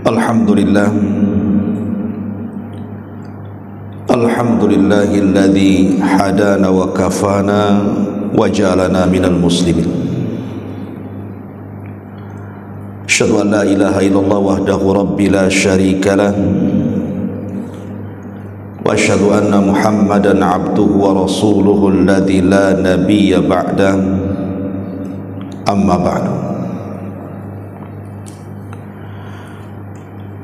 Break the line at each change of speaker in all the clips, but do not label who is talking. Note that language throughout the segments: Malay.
Alhamdulillah, alhamdulillahilladzi hadana wa kafana wa ja'alana minal muslimin. Asyhadu an la ilaha illallah wahdahu rabbi la syarika lah, wa asyhadu anna Muhammadan abduhu wa rasuluhu alladzi la nabiyya ba'da. Amma ba'du.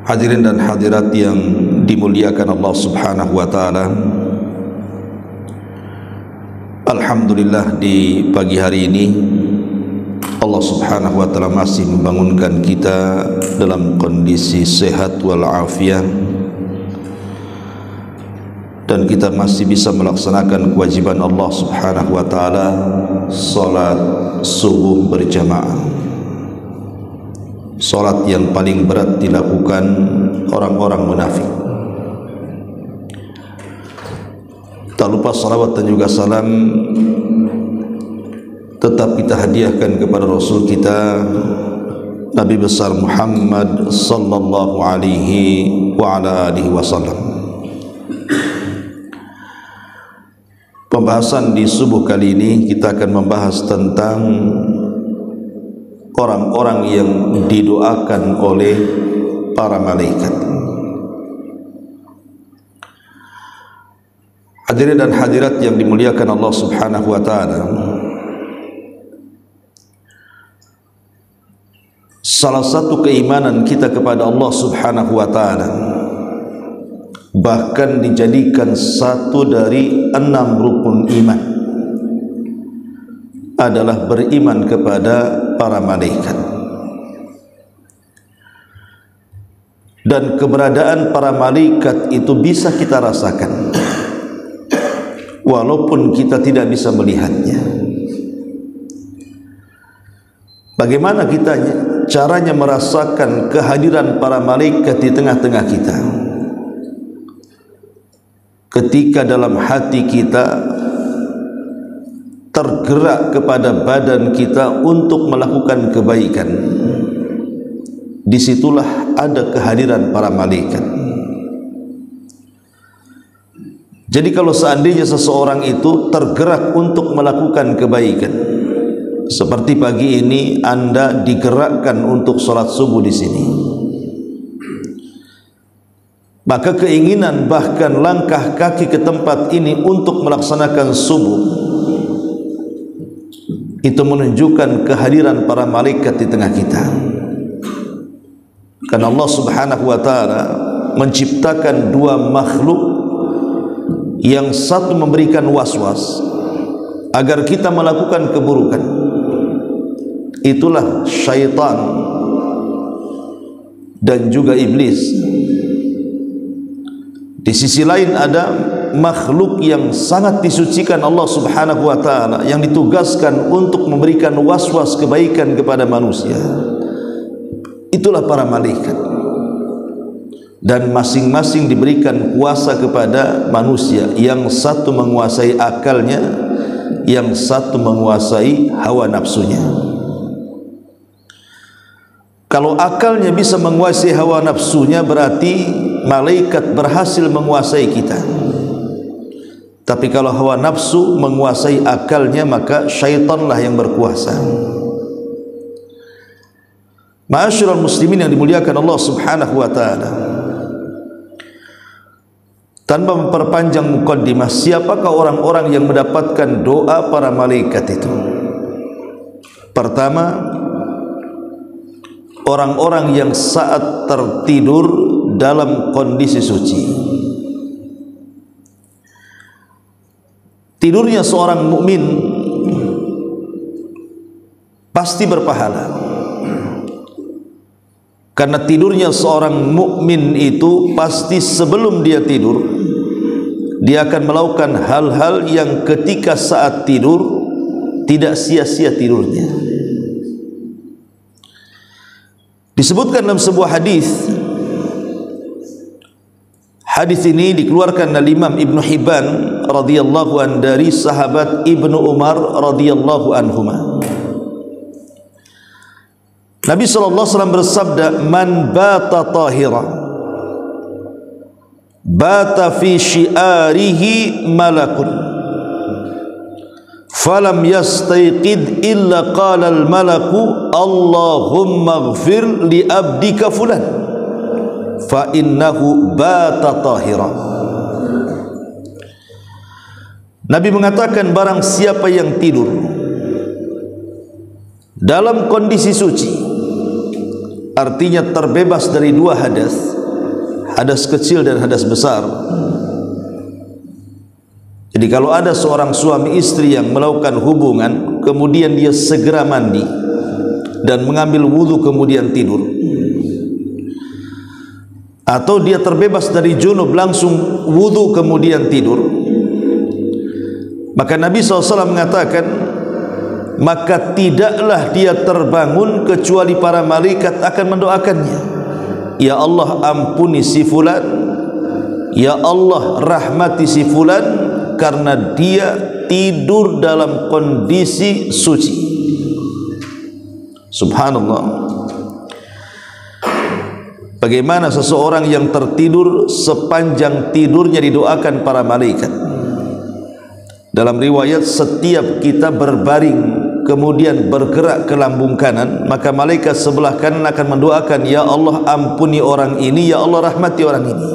Hadirin dan hadirat yang dimuliakan Allah Subhanahu wa taala. Alhamdulillah, di pagi hari ini Allah Subhanahu wa taala masih membangunkan kita dalam kondisi sehat wal afiat, dan kita masih bisa melaksanakan kewajiban Allah Subhanahu wa taala, salat subuh berjamaah. Salat yang paling berat dilakukan orang-orang munafik. Tak lupa salawat dan juga salam tetap kita hadiahkan kepada Rasul kita Nabi besar Muhammad sallallahu alaihi wa ala alihi wasallam. Pembahasan di subuh kali ini kita akan membahas tentang orang-orang yang didoakan oleh para malaikat. Hadirin dan hadirat yang dimuliakan Allah Subhanahu wa taala, salah satu keimanan kita kepada Allah Subhanahu wa taala, bahkan dijadikan satu dari 6 rukun iman, adalah beriman kepada para malaikat. Dan keberadaan para malaikat itu bisa kita rasakan walaupun kita tidak bisa melihatnya. Bagaimana kita caranya merasakan kehadiran para malaikat di tengah-tengah kita? Ketika dalam hati kita tergerak kepada badan kita untuk melakukan kebaikan, disitulah ada kehadiran para malaikat. Jadi kalau seandainya seseorang itu tergerak untuk melakukan kebaikan, seperti pagi ini Anda digerakkan untuk sholat subuh di sini, maka keinginan bahkan langkah kaki ke tempat ini untuk melaksanakan subuh itu menunjukkan kehadiran para malaikat di tengah kita. Karena Allah Subhanahu wa taala menciptakan 2 makhluk, yang satu memberikan was-was agar kita melakukan keburukan, itulah syaitan dan juga iblis. Di sisi lain ada makhluk yang sangat disucikan Allah Subhanahu wa taala, yang ditugaskan untuk memberikan was-was kebaikan kepada manusia. Itulah para malaikat. Dan masing-masing diberikan kuasa kepada manusia. Yang satu menguasai akalnya, yang satu menguasai hawa nafsunya. Kalau akalnya bisa menguasai hawa nafsunya, berarti malaikat berhasil menguasai kita. Tapi kalau hawa nafsu menguasai akalnya, maka syaitanlah yang berkuasa. Ma'asyiral muslimin yang dimuliakan Allah Subhanahu wa taala, tanpa memperpanjang mukaddimah, siapakah orang-orang yang mendapatkan doa para malaikat itu? Pertama, orang-orang yang saat tertidur dalam kondisi suci. Tidurnya seorang mukmin pasti berpahala. Karena tidurnya seorang mukmin itu pasti sebelum dia tidur, dia akan melakukan hal-hal yang ketika saat tidur tidak sia-sia tidurnya. Disebutkan dalam sebuah hadis. Hadis ini dikeluarkan oleh Imam Ibnu Hibban radhiyallahu an dari sahabat Ibnu Umar radhiyallahu anhuma. Nabi SAW bersabda, man bata tahira bata fi syiarihi malakun falam yastayqid illa qala al malaku Allahumma ighfir li abdika fulan fa innahu bata tahira. Nabi mengatakan, barang siapa yang tidur dalam kondisi suci, artinya terbebas dari dua hadas, hadas kecil dan hadas besar. Jadi kalau ada seorang suami istri yang melakukan hubungan, kemudian dia segera mandi dan mengambil wudhu kemudian tidur, atau dia terbebas dari junub langsung wudhu kemudian tidur, maka Nabi SAW mengatakan, maka tidaklah dia terbangun kecuali para malaikat akan mendoakannya, ya Allah ampuni si fulan, ya Allah rahmati si fulan, karena dia tidur dalam kondisi suci. Subhanallah. Bagaimana seseorang yang tertidur sepanjang tidurnya didoakan para malaikat. Dalam riwayat, setiap kita berbaring kemudian bergerak ke lambung kanan, maka malaikat sebelah kanan akan mendoakan, ya Allah ampuni orang ini, ya Allah rahmati orang ini.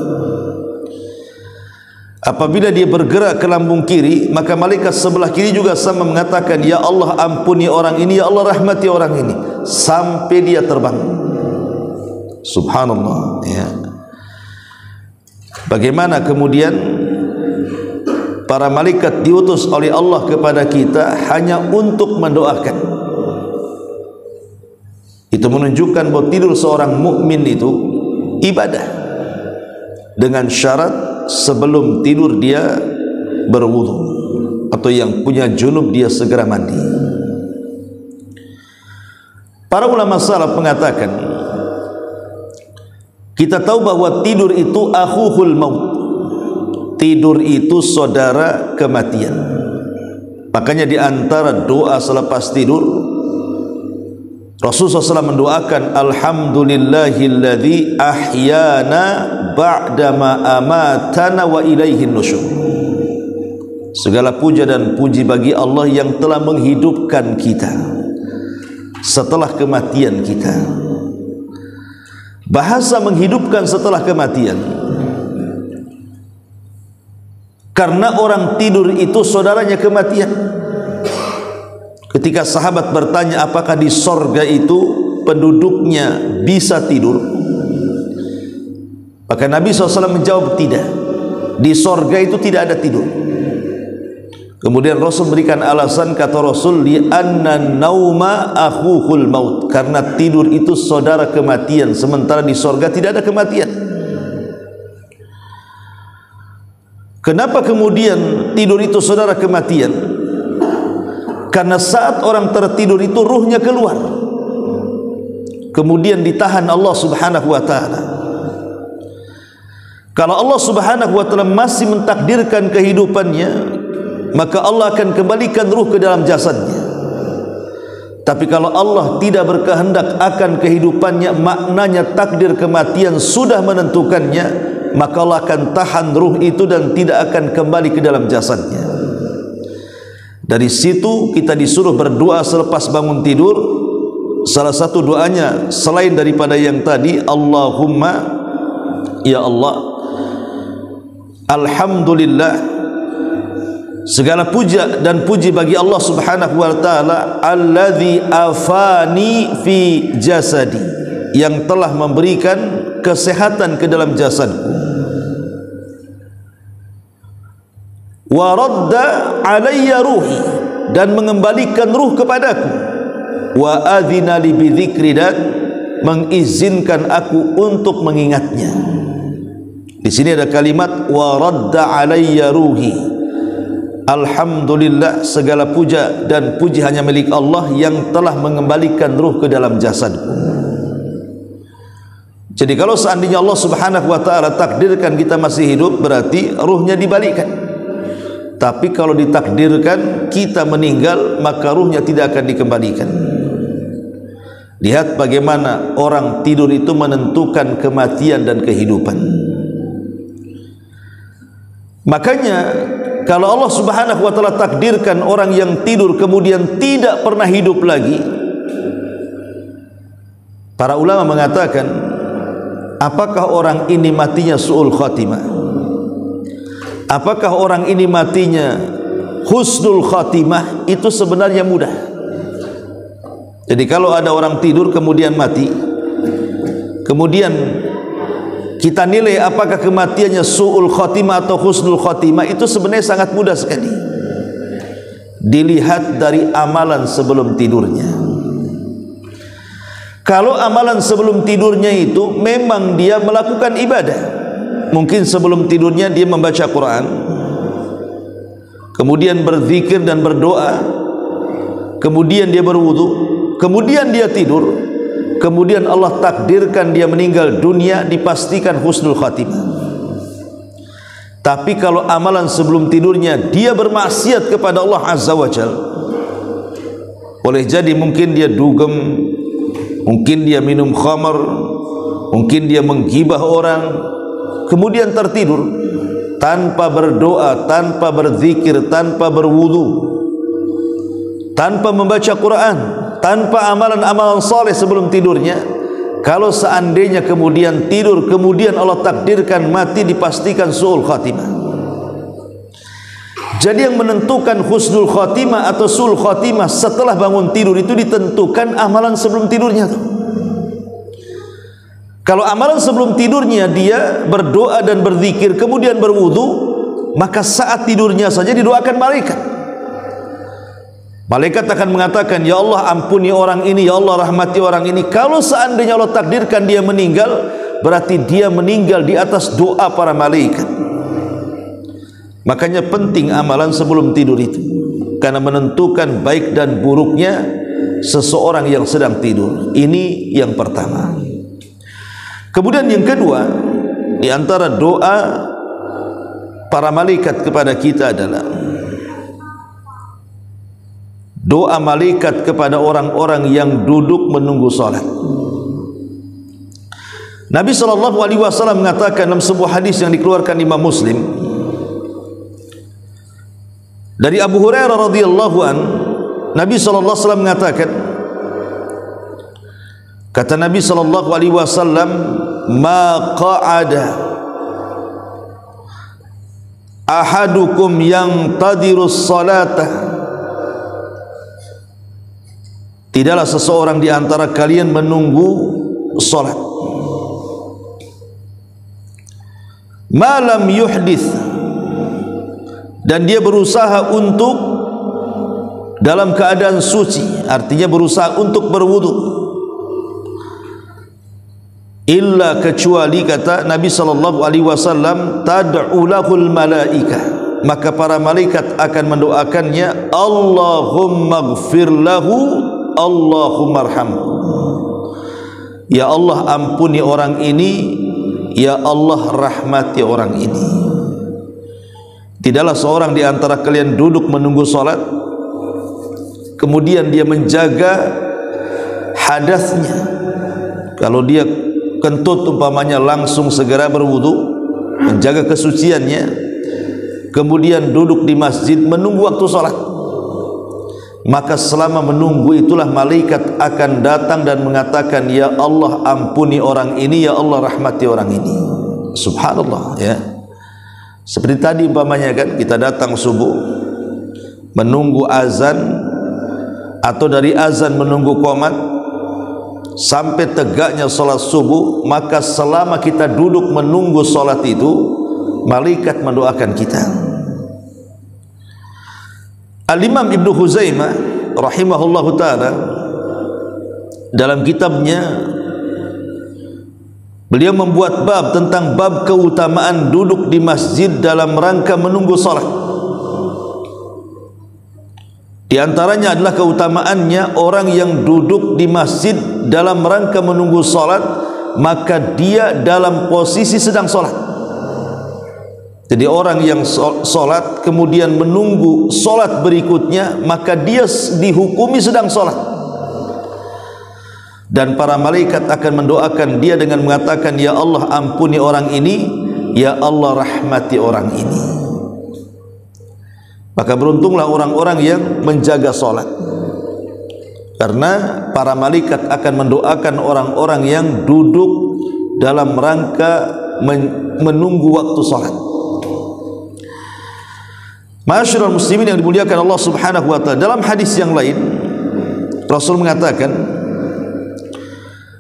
Apabila dia bergerak ke lambung kiri, maka malaikat sebelah kiri juga sama mengatakan, ya Allah ampuni orang ini, ya Allah rahmati orang ini, sampai dia terbangun. Subhanallah, ya. Bagaimana kemudian para malaikat diutus oleh Allah kepada kita hanya untuk mendoakan. Itu menunjukkan bahwa tidur seorang mukmin itu ibadah, dengan syarat sebelum tidur dia berwudu, atau yang punya junub dia segera mandi. Para ulama salaf mengatakan, kita tahu bahwa tidur itu akhuhul maut, tidur itu saudara kematian. Makanya di antara doa selepas tidur, Rasulullah SAW mendoakan, alhamdulillahilladzi ahyana ba'dama amatana wa ilaihin nusyur. Segala puja dan puji bagi Allah yang telah menghidupkan kita setelah kematian kita. Bahasa menghidupkan setelah kematian, karena orang tidur itu saudaranya kematian. Ketika sahabat bertanya, apakah di sorga itu penduduknya bisa tidur? Maka Nabi SAW menjawab, tidak. Di sorga itu tidak ada tidur. Kemudian Rasul berikan alasan, kata Rasul, li'anna nauma akhuhul maut, karena tidur itu saudara kematian, sementara di sorga tidak ada kematian. Kenapa kemudian tidur itu saudara kematian? Karena saat orang tertidur itu ruhnya keluar, kemudian ditahan Allah Subhanahu wa ta'ala. Kalau Allah Subhanahu wa ta'ala masih mentakdirkan kehidupannya, maka Allah akan kembalikan ruh ke dalam jasadnya. Tapi kalau Allah tidak berkehendak akan kehidupannya, maknanya takdir kematian sudah menentukannya, maka Allah akan tahan ruh itu dan tidak akan kembali ke dalam jasadnya. Dari situ kita disuruh berdoa selepas bangun tidur. Salah satu doanya selain daripada yang tadi, Allahumma, ya Allah, alhamdulillah, segala puja dan puji bagi Allah Subhanahu wa ta'ala, alladzi afani fi jasadi, yang telah memberikan kesehatan ke dalam jasadku, wa radda alayya ruhi, dan mengembalikan ruh kepadaku, wa adzina li bidzikri, dan mengizinkan aku untuk mengingatnya. Di sini ada kalimat wa radda alayya ruhi. Alhamdulillah, segala puja dan puji hanya milik Allah yang telah mengembalikan ruh ke dalam jasadku. Jadi kalau seandainya Allah Subhanahu wa ta'ala takdirkan kita masih hidup, berarti ruhnya dibalikkan. Tapi kalau ditakdirkan kita meninggal, maka ruhnya tidak akan dikembalikan. Lihat bagaimana orang tidur itu menentukan kematian dan kehidupan. Makanya kalau Allah Subhanahu wa taala takdirkan orang yang tidur kemudian tidak pernah hidup lagi, para ulama mengatakan, apakah orang ini matinya su'ul khatimah? Apakah orang ini matinya husnul khatimah? Itu sebenarnya mudah. Jadi kalau ada orang tidur kemudian mati, kemudian kita nilai apakah kematiannya su'ul khatimah atau husnul khatimah, itu sebenarnya sangat mudah sekali. Dilihat dari amalan sebelum tidurnya. Kalau amalan sebelum tidurnya itu memang dia melakukan ibadah, mungkin sebelum tidurnya dia membaca Quran, kemudian berzikir dan berdoa, kemudian dia berwudu, kemudian dia tidur, kemudian Allah takdirkan dia meninggal dunia, dipastikan husnul khatimah. Tapi kalau amalan sebelum tidurnya dia bermaksiat kepada Allah Azza wa Jalla, boleh jadi mungkin dia dugem, mungkin dia minum khamar, mungkin dia menggibah orang, kemudian tertidur tanpa berdoa, tanpa berzikir, tanpa berwudu, tanpa membaca Quran, tanpa amalan-amalan saleh sebelum tidurnya. Kalau seandainya kemudian tidur, kemudian Allah takdirkan mati, dipastikan su'ul khatimah. Jadi yang menentukan husnul khatimah atau su'ul khatimah setelah bangun tidur itu ditentukan amalan sebelum tidurnya tuh. Kalau amalan sebelum tidurnya dia berdoa dan berzikir, kemudian berwudu, maka saat tidurnya saja didoakan malaikat. Malaikat akan mengatakan, ya Allah ampuni orang ini, ya Allah rahmati orang ini. Kalau seandainya Allah takdirkan dia meninggal, berarti dia meninggal di atas doa para malaikat. Makanya penting amalan sebelum tidur itu, karena menentukan baik dan buruknya seseorang yang sedang tidur. Ini yang pertama. Kemudian yang kedua, di antara doa para malaikat kepada kita adalah doa malaikat kepada orang-orang yang duduk menunggu salat. Nabi SAW mengatakan dalam sebuah hadis yang dikeluarkan Imam Muslim dari Abu Hurairah radhiyallahu an, Nabi SAW mengatakan, kata Nabi SAW, ma qa'ada ahadukum yang tadirus salata, tidaklah seseorang di antara kalian menunggu salat, malam yuhdith, dan dia berusaha untuk dalam keadaan suci, artinya berusaha untuk berwudu, illa kecuali kata Nabi SAW, tad'u lahul malaikah, maka para malaikat akan mendoakannya, Allahumma gfir lahu, Allahumma arhamhu, ya Allah ampuni orang ini, ya Allah rahmati orang ini. Tidaklah seorang di antara kalian duduk menunggu salat, kemudian dia menjaga hadasnya. Kalau dia kentut umpamanya, langsung segera berwudu, menjaga kesuciannya, kemudian duduk di masjid menunggu waktu salat. Maka selama menunggu itulah malaikat akan datang dan mengatakan, ya Allah ampuni orang ini, ya Allah rahmati orang ini. Subhanallah, ya. Seperti tadi umpamanya kan, kita datang subuh menunggu azan, atau dari azan menunggu qomat sampai tegaknya salat subuh, maka selama kita duduk menunggu salat itu, malaikat mendoakan kita. Al-Imam Ibnu Huzaimah rahimahullahu ta'ala dalam kitabnya, beliau membuat bab tentang bab keutamaan duduk di masjid dalam rangka menunggu salat. Di antaranya adalah keutamaannya orang yang duduk di masjid dalam rangka menunggu salat, maka dia dalam posisi sedang salat. Jadi orang yang salat kemudian menunggu salat berikutnya, maka dia dihukumi sedang salat. dan para malaikat akan mendoakan dia dengan mengatakan, ya Allah ampuni orang ini, ya Allah rahmati orang ini. Maka beruntunglah orang-orang yang menjaga salat, karena para malaikat akan mendoakan orang-orang yang duduk dalam rangka menunggu waktu salat. Ma'asyiral muslimin yang dimuliakan Allah Subhanahu wa taala, dalam hadis yang lain Rasul mengatakan,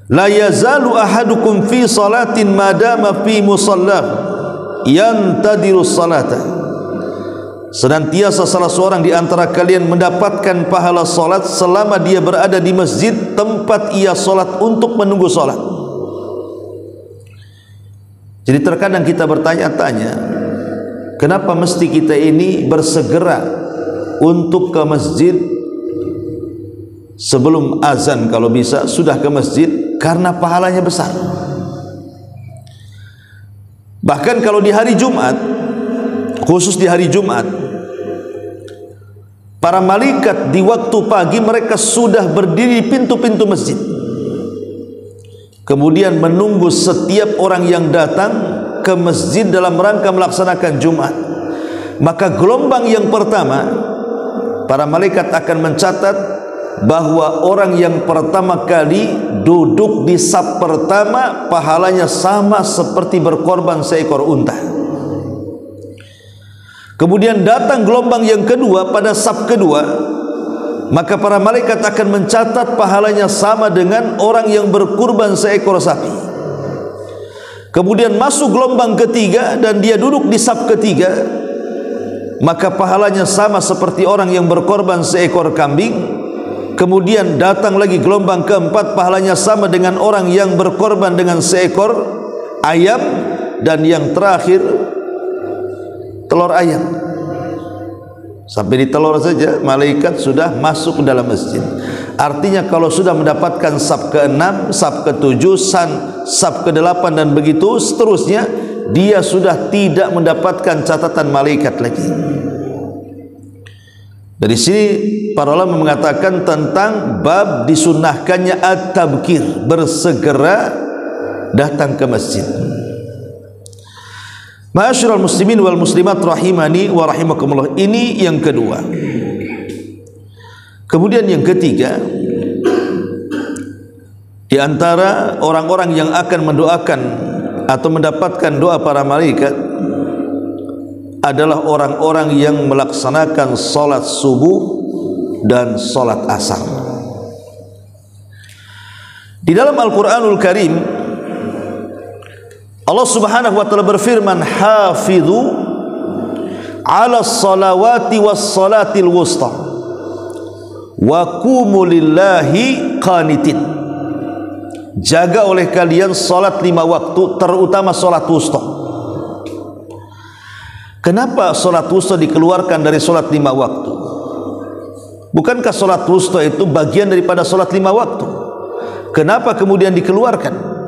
la yazalu ahadukum fi salatin madama fi musallah yantadiru salata. Senantiasa salah seorang di antara kalian mendapatkan pahala salat selama dia berada di masjid tempat ia salat untuk menunggu salat. Jadi terkadang kita bertanya-tanya, kenapa mesti kita ini bersegera untuk ke masjid sebelum azan, kalau bisa sudah ke masjid, karena pahalanya besar. Bahkan kalau di hari Jumat, khusus di hari Jumat, para malaikat di waktu pagi mereka sudah berdiri di pintu-pintu masjid, kemudian menunggu setiap orang yang datang ke masjid dalam rangka melaksanakan Jumat. Maka gelombang yang pertama, para malaikat akan mencatat bahwa orang yang pertama kali duduk di saf pertama pahalanya sama seperti berkorban seekor unta. Kemudian datang gelombang yang kedua pada saf kedua, maka para malaikat akan mencatat pahalanya sama dengan orang yang berkurban seekor sapi. Kemudian masuk gelombang ketiga dan dia duduk di saf ketiga, maka pahalanya sama seperti orang yang berkorban seekor kambing. Kemudian datang lagi gelombang keempat, pahalanya sama dengan orang yang berkorban dengan seekor ayam. Dan yang terakhir telur ayam. Sampai di telur saja malaikat sudah masuk ke dalam masjid. Artinya kalau sudah mendapatkan saf ke-6, saf ke-7, saf ke-8 dan begitu seterusnya, dia sudah tidak mendapatkan catatan malaikat lagi. Dari sini para ulama mengatakan tentang bab disunnahkannya at-tabkir, bersegera datang ke masjid. Ma'asyiral muslimin wal muslimat rahimani wa rahimakumullah. Ini yang kedua. Kemudian yang ketiga, di antara orang-orang yang akan mendoakan atau mendapatkan doa para malaikat adalah orang-orang yang melaksanakan salat subuh dan salat asar. Di dalam Al-Qur'anul Karim Allah Subhanahu wa taala berfirman, hafizu 'ala salawati was salatil wusta wa qumu lillahi qanitin. Jaga oleh kalian salat 5 waktu, terutama salat wusta. Kenapa salat wusta dikeluarkan dari salat 5 waktu? Bukankah salat wusta itu bagian daripada salat 5 waktu? Kenapa kemudian dikeluarkan?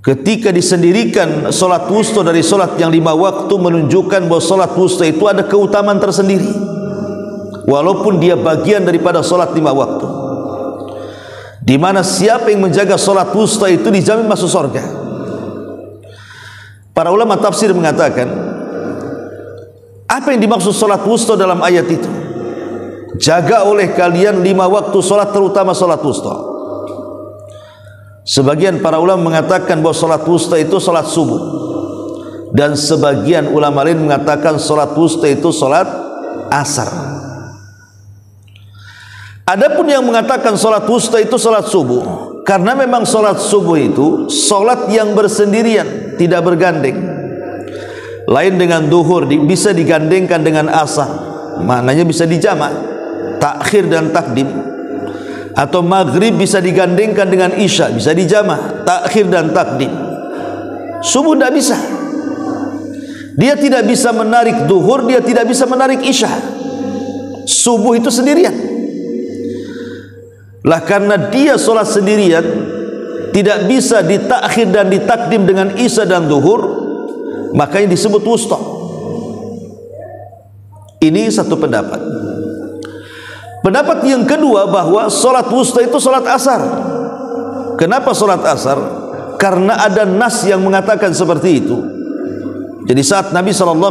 Ketika disendirikan salat wusta dari salat yang 5 waktu, menunjukkan bahwa salat wusta itu ada keutamaan tersendiri, walaupun dia bagian daripada salat 5 waktu, di mana siapa yang menjaga salat wusta itu dijamin masuk surga. Para ulama tafsir mengatakan, apa yang dimaksud salat wusta dalam ayat itu? Jaga oleh kalian 5 waktu salat, terutama salat wusta. Sebagian para ulama mengatakan bahwa salat wusta itu salat subuh, dan sebagian ulama lain mengatakan salat wusta itu salat asar. Adapun yang mengatakan salat wusta itu salat subuh, karena memang salat subuh itu salat yang bersendirian, tidak bergandeng. Lain dengan duhur, bisa digandengkan dengan asar, maknanya bisa dijamak, takhir dan takdim. Atau maghrib bisa digandengkan dengan isya, bisa dijamak, takhir dan takdim. Subuh tidak bisa. Dia tidak bisa menarik duhur, dia tidak bisa menarik isya. Subuh itu sendirian. Lah karena dia sholat sendirian, tidak bisa ditakhir dan ditakdim dengan isya dan duhur, makanya disebut wusta. Ini satu pendapat. Pendapat yang kedua bahwa solat wusta itu solat asar. Kenapa solat asar? Karena ada nas yang mengatakan seperti itu. Jadi saat Nabi SAW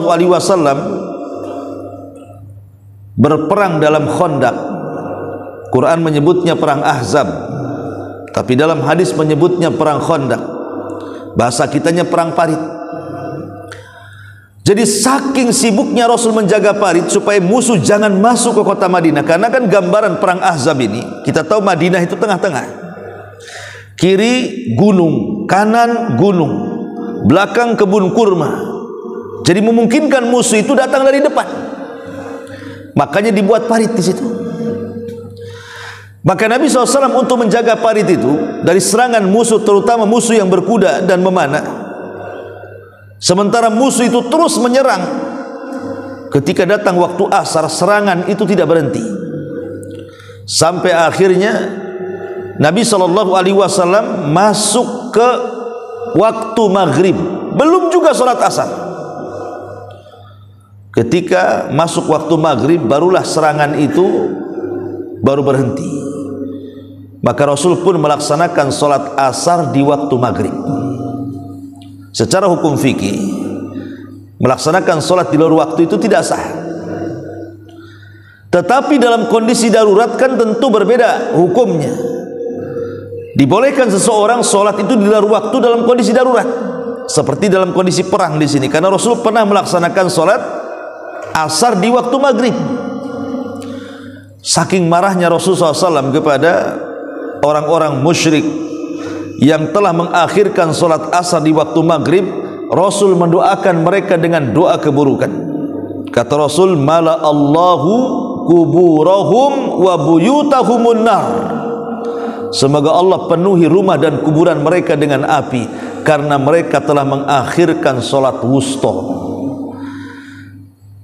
berperang dalam Khandaq, Quran menyebutnya perang Ahzab, tapi dalam hadis menyebutnya perang Khandaq. Bahasa kitanya perang parit. Jadi saking sibuknya Rasul menjaga parit supaya musuh jangan masuk ke kota Madinah. Karena kan gambaran perang Ahzab ini, kita tahu Madinah itu tengah-tengah. Kiri gunung, kanan gunung, belakang kebun kurma. Jadi memungkinkan musuh itu datang dari depan. Makanya dibuat parit di situ. Maka Nabi SAW untuk menjaga parit itu dari serangan musuh, terutama musuh yang berkuda dan memanah. Sementara musuh itu terus menyerang. Ketika datang waktu asar, serangan itu tidak berhenti. Sampai akhirnya Nabi SAW masuk ke waktu maghrib, belum juga sholat asar. Ketika masuk waktu maghrib, barulah serangan itu baru berhenti. Maka Rasul pun melaksanakan sholat asar di waktu maghrib. Secara hukum fikih, melaksanakan sholat di luar waktu itu tidak sah. Tetapi dalam kondisi darurat kan tentu berbeda hukumnya. Dibolehkan seseorang sholat itu di luar waktu dalam kondisi darurat, seperti dalam kondisi perang di sini. Karena Rasul pernah melaksanakan sholat asar di waktu maghrib. Saking marahnya Rasulullah SAW kepada orang-orang musyrik yang telah mengakhirkan solat asar di waktu maghrib, Rasul mendoakan mereka dengan doa keburukan. Kata Rasul, mala Allahu kuburahum wa buyutahumun nar. Semoga Allah penuhi rumah dan kuburan mereka dengan api, karena mereka telah mengakhirkan solat wusta.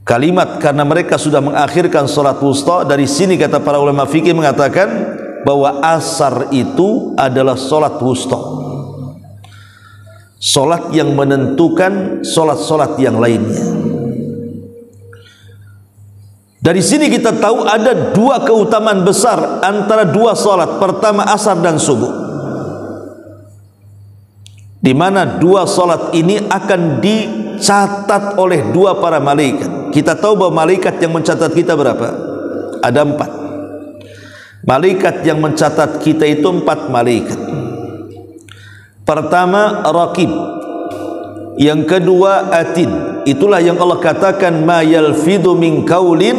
Kalimat karena mereka sudah mengakhirkan solat wusta, dari sini kata para ulama fikih mengatakan bahwa asar itu adalah solat wusta, solat yang menentukan solat-solat yang lainnya. Dari sini kita tahu ada dua keutamaan besar antara dua solat. Pertama asar dan subuh, di mana dua solat ini akan dicatat oleh dua para malaikat. Kita tahu bahwa malaikat yang mencatat kita berapa? Ada 4. Malaikat yang mencatat kita itu 4 malaikat. Pertama Raqib, yang kedua Atid. Itulah yang Allah katakan ma yalfidu min qaulin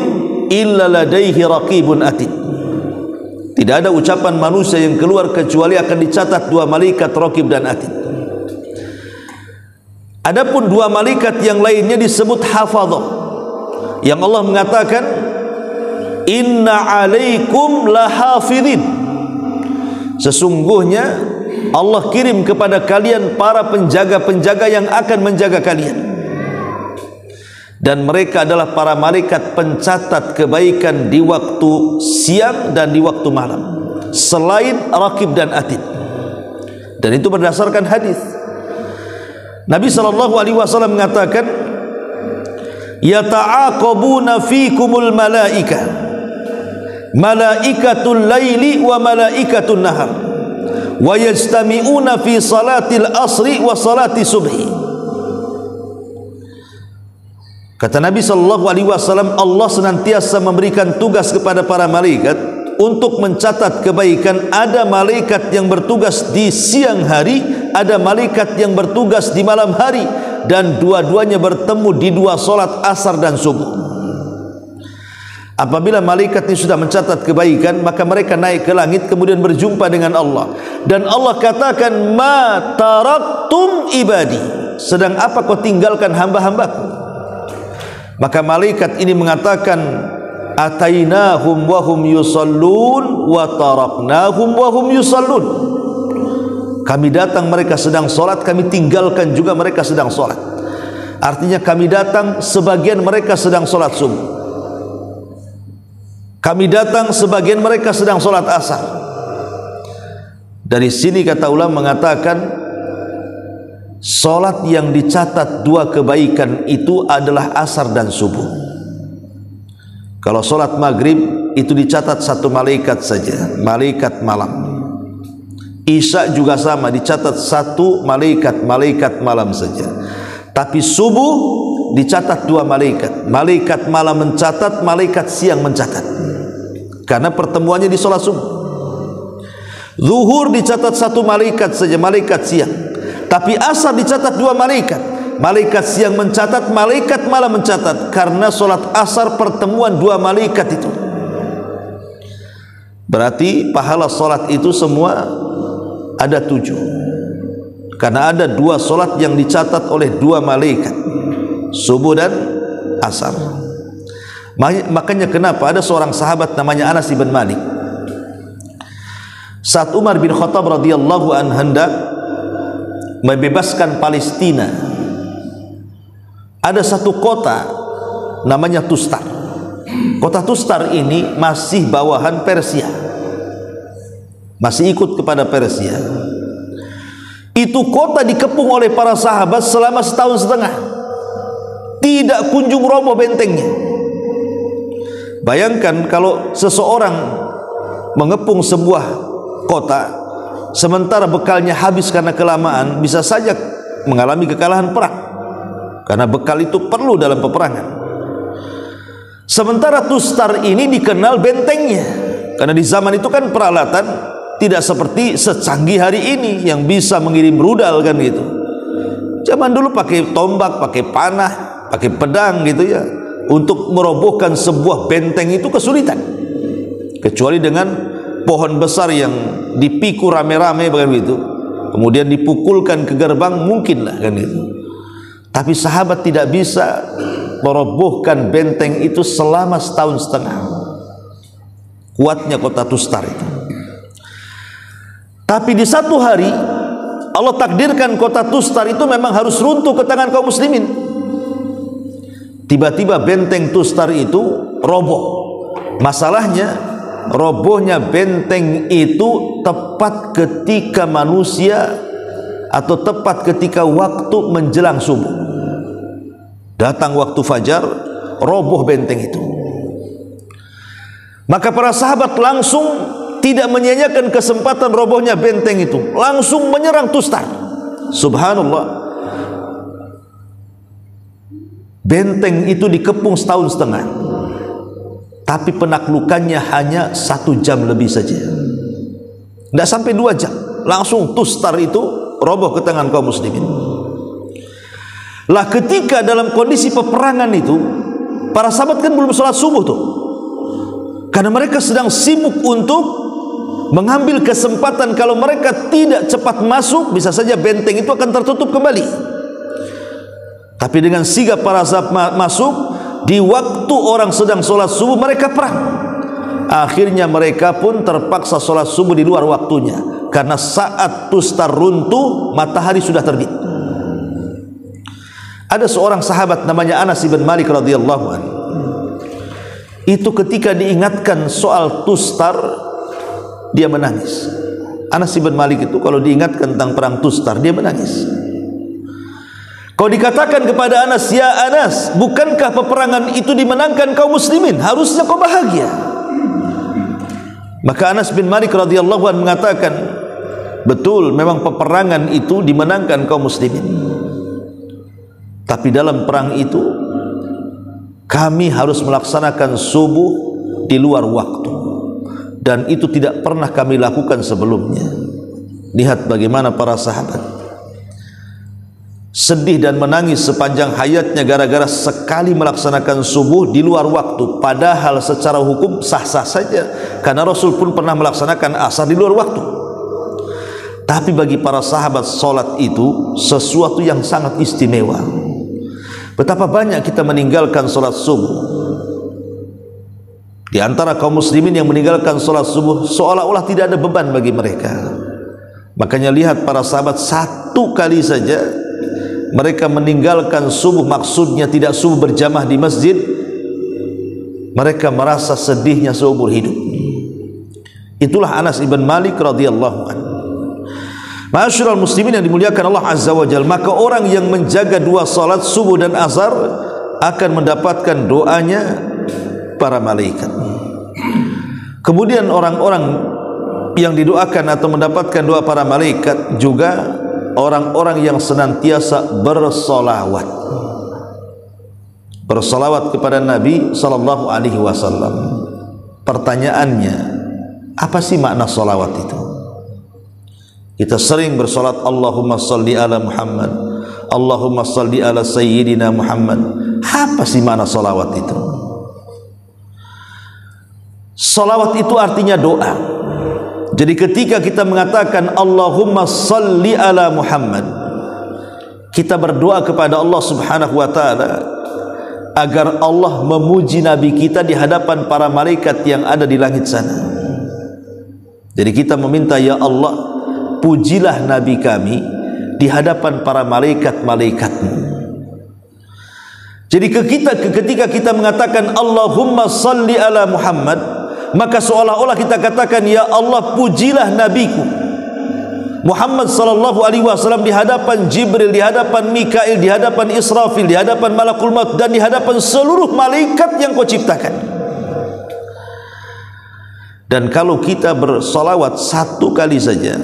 illa ladaihi raqibun atid. Tidak ada ucapan manusia yang keluar kecuali akan dicatat 2 malaikat Raqib dan Atid. Adapun 2 malaikat yang lainnya disebut hafadhah, yang Allah mengatakan inna alaikum lahafidhin. Sesungguhnya Allah kirim kepada kalian para penjaga-penjaga yang akan menjaga kalian. Dan mereka adalah para malaikat pencatat kebaikan di waktu siang dan di waktu malam, selain Raqib dan Atid. Dan itu berdasarkan hadis. Nabi SAW mengatakan yata'aqabuna fikumul malaika, malaikatul laili wa malaikatul nahar, wa yajtami'una fi salatil asri wa salati subhi. Kata Nabi SAW, Allah senantiasa memberikan tugas kepada para malaikat untuk mencatat kebaikan. Ada malaikat yang bertugas di siang hari, ada malaikat yang bertugas di malam hari, dan dua-duanya bertemu di 2 solat asar dan subuh. Apabila malaikat ini sudah mencatat kebaikan, maka mereka naik ke langit kemudian berjumpa dengan Allah. Dan Allah katakan, ma taraktum ibadi, sedang apa kau tinggalkan hamba-hambaku? Maka malaikat ini mengatakan, atainahum wa hum yusallun wa taraknahum wa hum yusallun. Kami datang mereka sedang solat, kami tinggalkan juga mereka sedang solat. Artinya kami datang sebagian mereka sedang solat subuh, kami datang sebagian mereka sedang solat asar. Dari sini kata ulama mengatakan, solat yang dicatat 2 kebaikan itu adalah asar dan subuh. Kalau solat maghrib itu dicatat satu malaikat saja, malaikat malam. Isya juga sama, dicatat satu malaikat, malaikat malam saja. Tapi subuh dicatat dua malaikat, malaikat malam mencatat, malaikat siang mencatat, karena pertemuannya di sholat subuh. Zuhur dicatat satu malaikat saja, malaikat siang. Tapi asar dicatat dua malaikat, malaikat siang mencatat, malaikat malam mencatat, karena sholat asar pertemuan dua malaikat itu. Berarti pahala sholat itu semua ada 7, karena ada 2 sholat yang dicatat oleh 2 malaikat, subuh dan asar. Makanya kenapa ada seorang sahabat namanya Anas bin Malik, saat Umar bin Khattab radhiyallahu anhu hendak membebaskan Palestina, ada satu kota namanya Tustar. Kota Tustar ini masih bawahan Persia, masih ikut kepada Persia. Itu kota dikepung oleh para sahabat selama setahun setengah, tidak kunjung roboh bentengnya. Bayangkan kalau seseorang mengepung sebuah kota, sementara bekalnya habis karena kelamaan, bisa saja mengalami kekalahan perang, karena bekal itu perlu dalam peperangan. Sementara Tustar ini dikenal bentengnya, karena di zaman itu kan peralatan tidak seperti secanggih hari ini yang bisa mengirim rudal kan gitu. Zaman dulu pakai tombak, pakai panah, pakai pedang gitu ya. Untuk merobohkan sebuah benteng itu kesulitan, kecuali dengan pohon besar yang dipikul rame-rame begitu, kemudian dipukulkan ke gerbang, mungkinlah kan itu. Tapi sahabat tidak bisa merobohkan benteng itu selama setahun setengah. Kuatnya kota Tustar itu. Tapi di satu hari Allah takdirkan kota Tustar itu memang harus runtuh ke tangan kaum muslimin. Tiba-tiba benteng Tustar itu roboh. Masalahnya, robohnya benteng itu tepat ketika manusia, atau tepat ketika waktu menjelang subuh. Datang waktu fajar, roboh benteng itu. Maka para sahabat langsung tidak menyia-nyiakan kesempatan robohnya benteng itu, langsung menyerang Tustar. Subhanallah, benteng itu dikepung setahun setengah, tapi penaklukannya hanya 1 jam lebih saja, tidak sampai 2 jam, langsung Tustar itu roboh ke tangan kaum muslimin. Lah ketika dalam kondisi peperangan itu, para sahabat kan belum sholat subuh tuh, karena mereka sedang sibuk untuk mengambil kesempatan. Kalau mereka tidak cepat masuk, bisa saja benteng itu akan tertutup kembali. Tapi dengan sigap para sahabat masuk di waktu orang sedang sholat subuh, mereka perang. Akhirnya mereka pun terpaksa sholat subuh di luar waktunya, karena saat Tustar runtuh matahari sudah terbit. Ada seorang sahabat namanya Anas bin Malik radhiyallahu anhu. Itu ketika diingatkan soal Tustar, dia menangis. Anas bin Malik itu kalau diingatkan tentang perang Tustar, dia menangis. Kalau dikatakan kepada Anas, ya Anas, bukankah peperangan itu dimenangkan kaum muslimin? Harusnya kau bahagia. Maka Anas bin Malik radhiyallahu anhu mengatakan, betul, memang peperangan itu dimenangkan kaum muslimin. Tapi dalam perang itu kami harus melaksanakan subuh di luar waktu, dan itu tidak pernah kami lakukan sebelumnya. Lihat bagaimana para sahabat sedih dan menangis sepanjang hayatnya gara-gara sekali melaksanakan subuh di luar waktu, padahal secara hukum sah-sah saja, karena Rasul pun pernah melaksanakan asar di luar waktu. Tapi bagi para sahabat, solat itu sesuatu yang sangat istimewa. Betapa banyak kita meninggalkan solat subuh. Di antara kaum muslimin yang meninggalkan solat subuh seolah-olah tidak ada beban bagi mereka. Makanya lihat para sahabat, 1 kali saja mereka meninggalkan subuh, maksudnya tidak subuh berjamaah di masjid, mereka merasa sedihnya seumur hidup. Itulah Anas ibn Malik radhiyallahu anhu. Ma'asyiral muslimin yang dimuliakan Allah azza wa jalla, maka orang yang menjaga 2 salat subuh dan asar akan mendapatkan doanya para malaikat. Kemudian orang-orang yang didoakan atau mendapatkan doa para malaikat juga orang-orang yang senantiasa bersolawat kepada Nabi sallallahu alaihi wasallam. Pertanyaannya, apa sih makna solawat itu? Kita sering bersolat Allahumma salli ala Muhammad, Allahumma salli ala Sayyidina Muhammad. Apa sih makna solawat itu? Solawat itu artinya doa. Jadi ketika kita mengatakan Allahumma salli ala Muhammad, kita berdoa kepada Allah subhanahu wa ta'ala agar Allah memuji Nabi kita di hadapan para malaikat yang ada di langit sana. Jadi kita meminta, ya Allah, pujilah Nabi kami di hadapan para malaikat-malaikatmu. Jadi ketika kita mengatakan Allahumma salli ala Muhammad, maka seolah-olah kita katakan, ya Allah, pujilah nabiku Muhammad sallallahu alaihi wasallam di hadapan Jibril, di hadapan Mikail, di hadapan Israfil, di hadapan Malakul Maut, dan di hadapan seluruh malaikat yang kau ciptakan. Dan kalau kita bersolawat satu kali saja,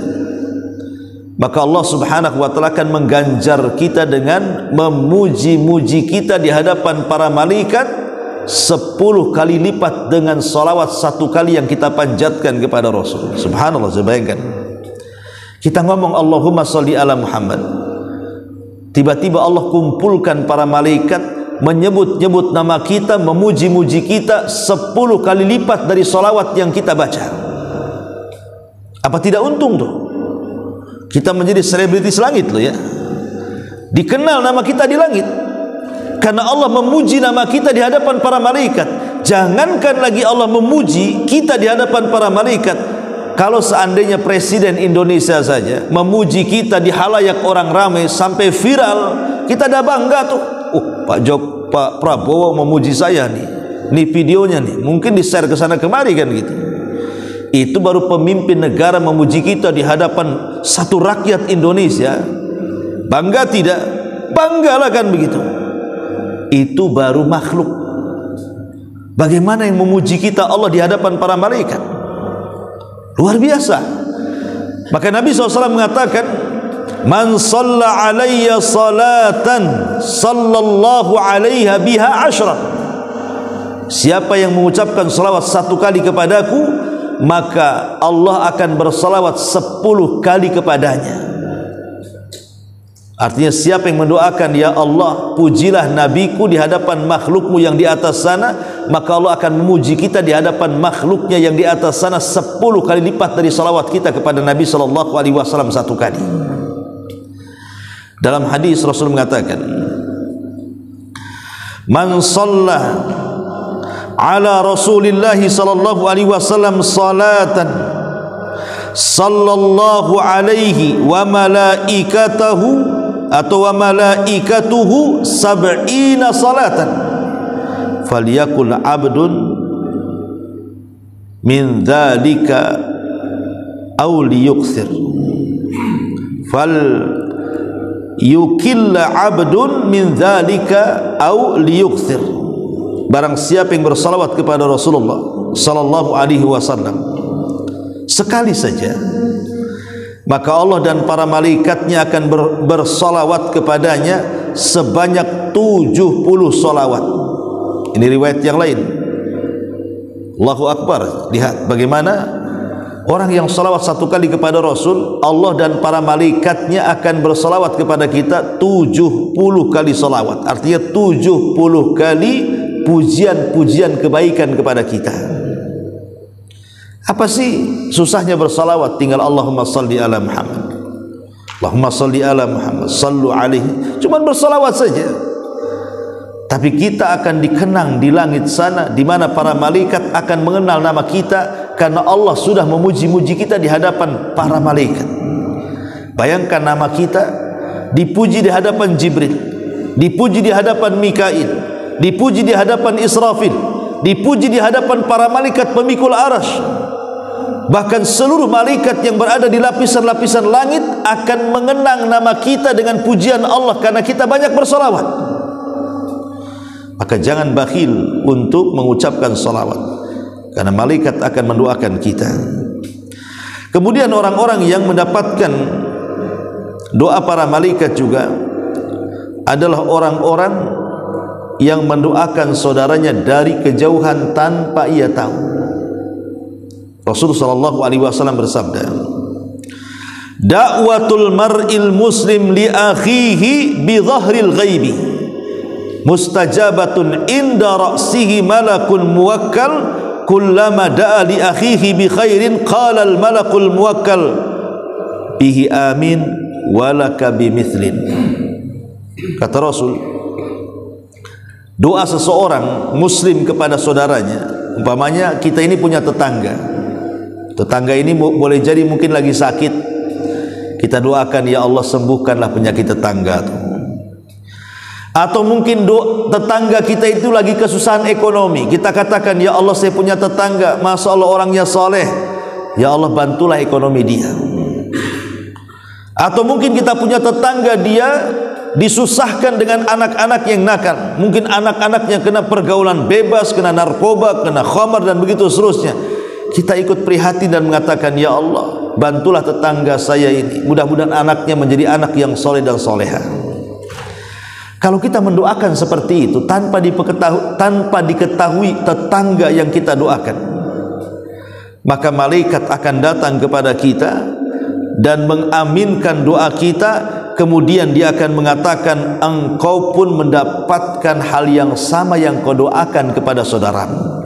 maka Allah subhanahu wa ta'ala akan mengganjar kita dengan memuji-muji kita di hadapan para malaikat 10 kali lipat dengan salawat satu kali yang kita panjatkan kepada Rasul. Subhanallah, saya bayangkan kita ngomong Allahumma salli ala Muhammad, tiba-tiba Allah kumpulkan para malaikat menyebut-nyebut nama kita, memuji-muji kita 10 kali lipat dari salawat yang kita baca. Apa tidak untung tuh? Kita menjadi selebritis langit loh ya, dikenal nama kita di langit karena Allah memuji nama kita di hadapan para malaikat. Jangankan lagi Allah memuji kita di hadapan para malaikat, kalau seandainya Presiden Indonesia saja memuji kita di halayak orang ramai sampai viral, kita dah bangga tuh. Pak Prabowo memuji saya nih videonya nih, mungkin di-share ke sana kemari kan gitu. Itu baru pemimpin negara memuji kita di hadapan satu rakyat Indonesia. Bangga tidak? Banggalah kan begitu. Itu baru makhluk. Bagaimana yang memuji kita Allah di hadapan para malaikat? Luar biasa. Maka Nabi SAW mengatakan, man shalla alayya salatan sallallahu alaiha biha ashra. Siapa yang mengucapkan salawat satu kali kepadaku, maka Allah akan bersalawat 10 kali kepadanya. Artinya siapa yang mendoakan, ya Allah, pujilah nabiku di hadapan makhlukmu yang di atas sana, maka Allah akan memuji kita di hadapan makhluknya yang di atas sana 10 kali lipat dari salawat kita kepada Nabi sallallahu alaihi wasallam satu kali. Dalam hadis Rasul mengatakan, man shalla ala Rasulillah sallallahu alaihi wasallam salatan sallallahu alaihi wa malaikatahu atau wa malaikatuhu sab'ina salatan falyakul abdun min dhalika aw liyukthir fal yukilla abdun min dhalika aw liyukthir. Barang siapa yang bersalawat kepada Rasulullah sallallahu alaihi wasallam sekali saja, maka Allah dan para malaikatnya akan bersalawat kepadanya sebanyak 70 salawat. Ini riwayat yang lain. Allahu Akbar. Lihat bagaimana orang yang salawat satu kali kepada Rasul, Allah dan para malaikatnya akan bersalawat kepada kita 70 kali salawat. Artinya 70 kali pujian-pujian kebaikan kepada kita. Apa sih susahnya bersalawat? Tinggal Allahumma salli ala Muhammad, Allahumma salli ala Muhammad, sallu alaihi. Cuma bersalawat saja. Tapi kita akan dikenang di langit sana, di mana para malaikat akan mengenal nama kita karena Allah sudah memuji-muji kita di hadapan para malaikat. Bayangkan nama kita dipuji di hadapan Jibril, dipuji di hadapan Mikail, dipuji di hadapan Israfil, dipuji di hadapan para malaikat pemikul arasy. Bahkan seluruh malaikat yang berada di lapisan-lapisan langit akan mengenang nama kita dengan pujian Allah karena kita banyak bersolawat. Maka jangan bakhil untuk mengucapkan salawat. karena malaikat akan mendoakan kita. Kemudian orang-orang yang mendapatkan doa para malaikat juga adalah orang-orang yang mendoakan saudaranya dari kejauhan tanpa ia tahu. Rasulullah sallallahu alaihi wasallam bersabda, "Da'watul mar'il muslim li akhihi bi dhahril ghaibi mustajabatun inda ra'sihi malakun muwakkal kullama da'a li akhihi bi khairin qala al malakul muwakkal bihi amin walaka bimithlin." Kata Rasul, doa seseorang muslim kepada saudaranya, umpamanya kita ini punya tetangga ini boleh jadi mungkin lagi sakit, kita doakan, ya Allah sembuhkanlah penyakit tetangga itu. Atau mungkin tetangga kita itu lagi kesusahan ekonomi, kita katakan, ya Allah saya punya tetangga, masya Allah orangnya soleh, ya Allah bantulah ekonomi dia. Atau mungkin kita punya tetangga dia disusahkan dengan anak-anak yang nakal, mungkin anak-anaknya kena pergaulan bebas, kena narkoba, kena khamar dan begitu seterusnya. Kita ikut prihatin dan mengatakan, ya Allah bantulah tetangga saya ini, mudah-mudahan anaknya menjadi anak yang soleh dan soleha. Kalau kita mendoakan seperti itu tanpa diketahui tetangga yang kita doakan, maka malaikat akan datang kepada kita dan mengaminkan doa kita. Kemudian dia akan mengatakan, engkau pun mendapatkan hal yang sama yang kau doakan kepada saudaramu.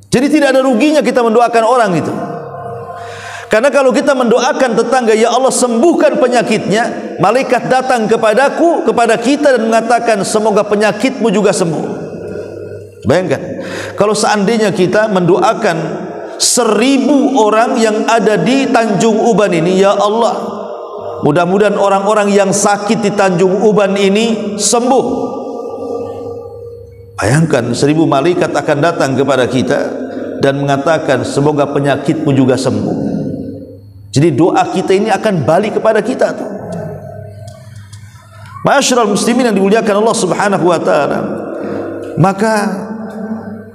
Jadi tidak ada ruginya kita mendoakan orang itu. Karena kalau kita mendoakan tetangga, ya Allah sembuhkan penyakitnya, malaikat datang kepadaku, kepada kita dan mengatakan, semoga penyakitmu juga sembuh. Bayangkan, kalau seandainya kita mendoakan 1000 orang yang ada di Tanjung Uban ini, ya Allah mudah-mudahan orang-orang yang sakit di Tanjung Uban ini sembuh. Bayangkan 1000 malaikat akan datang kepada kita dan mengatakan, semoga penyakitmu juga sembuh. Jadi doa kita ini akan balik kepada kita tuh. Ma'asyiral muslimin yang dimuliakan Allah Subhanahu wa taala, maka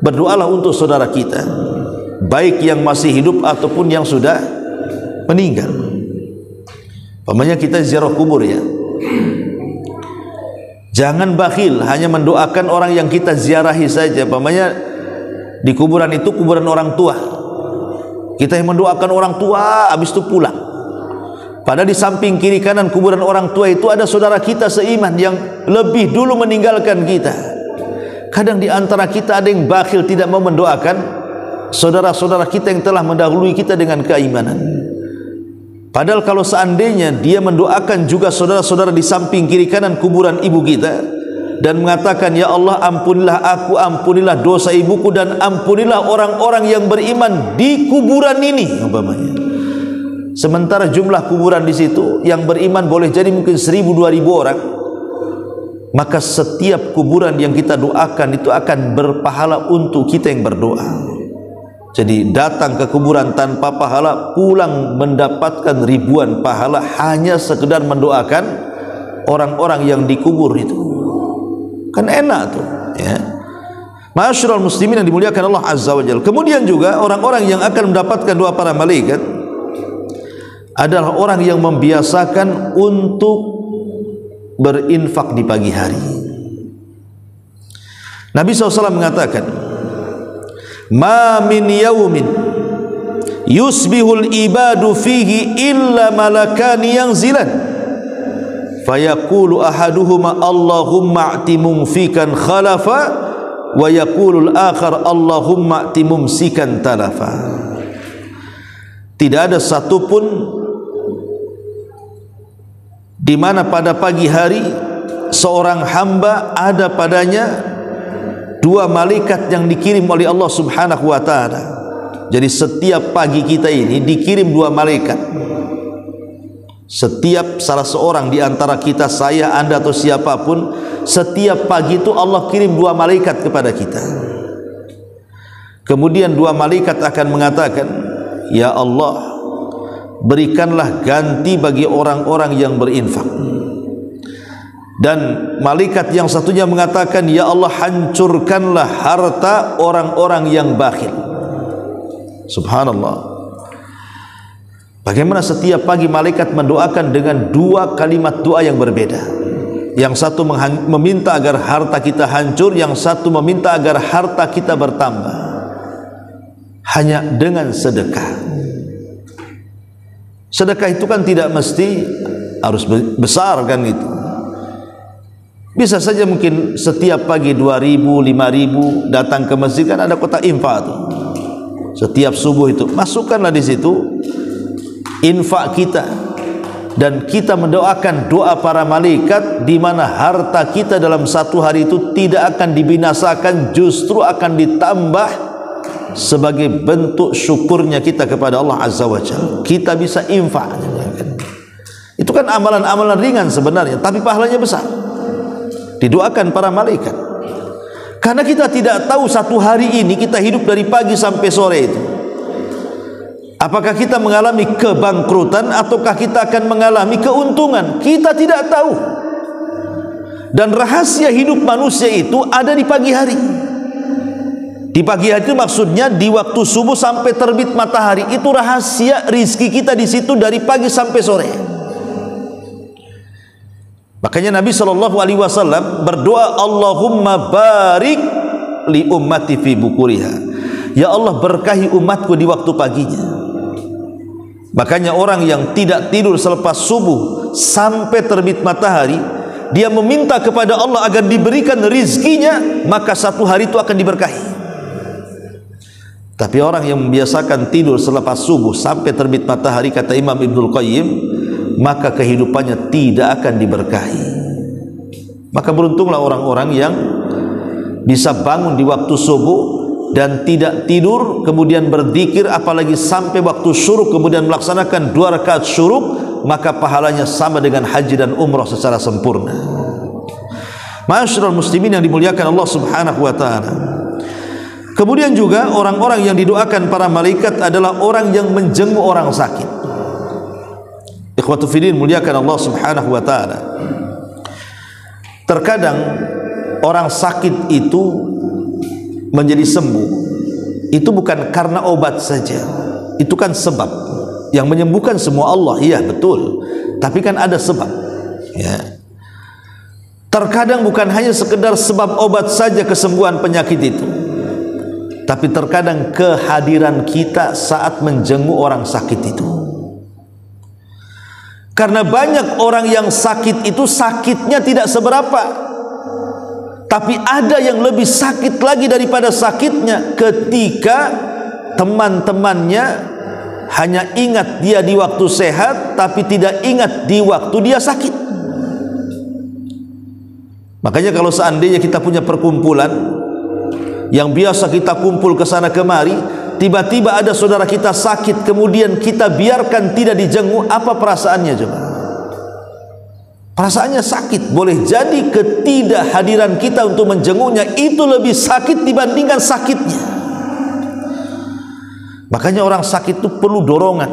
berdoalah untuk saudara kita, baik yang masih hidup ataupun yang sudah meninggal. Umpamanya kita ziarah kubur, ya, jangan bakhil hanya mendoakan orang yang kita ziarahi saja. Umpamanya di kuburan itu kuburan orang tua, kita yang mendoakan orang tua, habis itu pulang. Padahal di samping kiri kanan kuburan orang tua itu ada saudara kita seiman yang lebih dulu meninggalkan kita. Kadang di antara kita ada yang bakhil, tidak mau mendoakan saudara-saudara kita yang telah mendahului kita dengan keimanan. Padahal kalau seandainya dia mendoakan juga saudara-saudara di samping kiri kanan kuburan ibu kita dan mengatakan, ya Allah ampunilah aku, ampunilah dosa ibuku, dan ampunilah orang-orang yang beriman di kuburan ini, umpamanya. Sementara jumlah kuburan di situ yang beriman boleh jadi mungkin 1000-2000 orang, maka setiap kuburan yang kita doakan itu akan berpahala untuk kita yang berdoa. Jadi datang ke kuburan tanpa pahala, pulang mendapatkan ribuan pahala hanya sekedar mendoakan orang-orang yang dikubur itu. Kan enak tuh, ya. Ma'asyiral muslimin yang dimuliakan Allah Azza wa Jalla. Kemudian juga orang-orang yang akan mendapatkan doa para malaikat adalah orang yang membiasakan untuk berinfak di pagi hari. Nabi SAW mengatakan, ma min yaumin yusbihul ibadu fihi illa malakani yanzilan fayaqulu ahaduhuma Allahumma a'ti mumfikan khalafa wa yaqulul akhar Allahumma a'ti mumsikan talafa. Tidak ada satupun di mana pada pagi hari seorang hamba ada padanya 2 malaikat yang dikirim oleh Allah Subhanahu wa taala. Jadi setiap pagi kita ini dikirim 2 malaikat. Setiap salah seorang di antara kita, saya, Anda atau siapapun, setiap pagi itu Allah kirim 2 malaikat kepada kita. Kemudian 2 malaikat akan mengatakan, ya Allah, berikanlah ganti bagi orang-orang yang berinfak. Dan malaikat yang satunya mengatakan, ya Allah, hancurkanlah harta orang-orang yang bakhil. Subhanallah. Bagaimana setiap pagi malaikat mendoakan dengan dua kalimat doa yang berbeda. Yang satu meminta agar harta kita hancur, yang satu meminta agar harta kita bertambah. Hanya dengan sedekah. Sedekah itu kan tidak mesti harus besar kan itu. Bisa saja mungkin setiap pagi 2.000, 5.000 datang ke masjid, kan ada kotak infak tuh. Setiap subuh itu masukkanlah di situ infak kita, dan kita mendoakan doa para malaikat di mana harta kita dalam satu hari itu tidak akan dibinasakan, justru akan ditambah sebagai bentuk syukurnya kita kepada Allah Azza wa Jalla. Kita bisa infak. Itu kan amalan-amalan ringan sebenarnya, tapi pahalanya besar. Didoakan para malaikat. Karena kita tidak tahu satu hari ini kita hidup dari pagi sampai sore itu, apakah kita mengalami kebangkrutan ataukah kita akan mengalami keuntungan? Kita tidak tahu. Dan rahasia hidup manusia itu ada di pagi hari. Di pagi hari itu maksudnya di waktu subuh sampai terbit matahari. Itu rahasia rizki kita di situ dari pagi sampai sore. Makanya Nabi SAW berdoa, Allahumma barik li ummati fi bukuriha. Ya Allah, berkahi umatku di waktu paginya. Makanya orang yang tidak tidur selepas subuh sampai terbit matahari, dia meminta kepada Allah agar diberikan rizkinya, maka satu hari itu akan diberkahi. Tapi orang yang membiasakan tidur selepas subuh sampai terbit matahari, kata Imam Ibnul Qayyim, maka kehidupannya tidak akan diberkahi. Maka beruntunglah orang-orang yang bisa bangun di waktu subuh dan tidak tidur, kemudian berzikir, apalagi sampai waktu syuruk kemudian melaksanakan 2 rakaat syuruk, maka pahalanya sama dengan haji dan umrah secara sempurna. Ma'asyiral muslimin yang dimuliakan Allah Subhanahu wa taala. Kemudian juga orang-orang yang didoakan para malaikat adalah orang yang menjenguk orang sakit. Ikhwatu fillah muliakan Allah Subhanahu wa taala. Terkadang orang sakit itu menjadi sembuh, itu bukan karena obat saja. Itu kan sebab. Yang menyembuhkan semua Allah, iya betul. Tapi kan ada sebab. Ya. Terkadang bukan hanya sekedar sebab obat saja kesembuhan penyakit itu, tapi terkadang kehadiran kita saat menjenguk orang sakit itu. Karena banyak orang yang sakit itu sakitnya tidak seberapa, tapi ada yang lebih sakit lagi daripada sakitnya ketika teman-temannya hanya ingat dia di waktu sehat, tapi tidak ingat di waktu dia sakit. Makanya kalau seandainya kita punya perkumpulan yang biasa kita kumpul ke sana kemari, tiba-tiba ada saudara kita sakit, kemudian kita biarkan tidak dijenguk, apa perasaannya coba? Perasaannya sakit. Boleh jadi ketidakhadiran kita untuk menjenguknya itu lebih sakit dibandingkan sakitnya. Makanya orang sakit itu perlu dorongan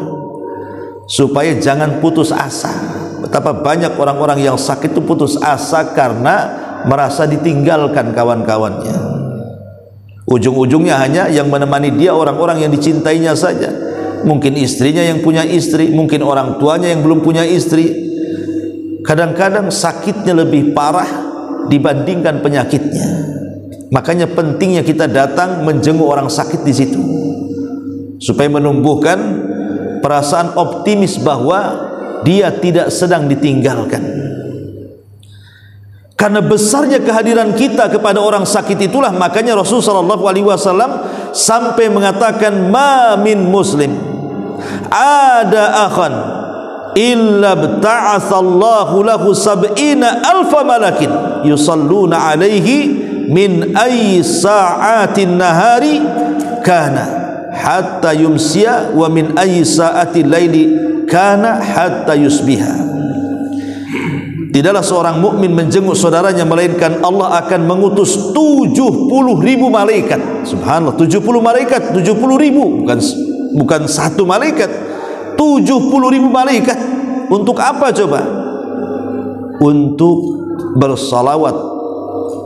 supaya jangan putus asa. Betapa banyak orang-orang yang sakit itu putus asa karena merasa ditinggalkan kawan-kawannya. Ujung-ujungnya hanya yang menemani dia orang-orang yang dicintainya saja. Mungkin istrinya yang punya istri, mungkin orang tuanya yang belum punya istri. Kadang-kadang sakitnya lebih parah dibandingkan penyakitnya. Makanya pentingnya kita datang menjenguk orang sakit di situ, supaya menumbuhkan perasaan optimis bahwa dia tidak sedang ditinggalkan. Karena besarnya kehadiran kita kepada orang sakit itulah, makanya Rasulullah SAW sampai mengatakan, ma min muslim ada akhan illa bta'athallahu lahu sab'ina alfa malakin yusalluna alaihi min ayyi sa'atin nahari kana hatta yumsiya wa min ayyi sa'atil laili kana hatta yusbiha. Tidaklah seorang mukmin menjenguk saudaranya melainkan Allah akan mengutus 70.000 malaikat. Subhanallah, 70 malaikat, 70.000, bukan satu malaikat, 70.000 malaikat. Untuk apa coba? Untuk bersalawat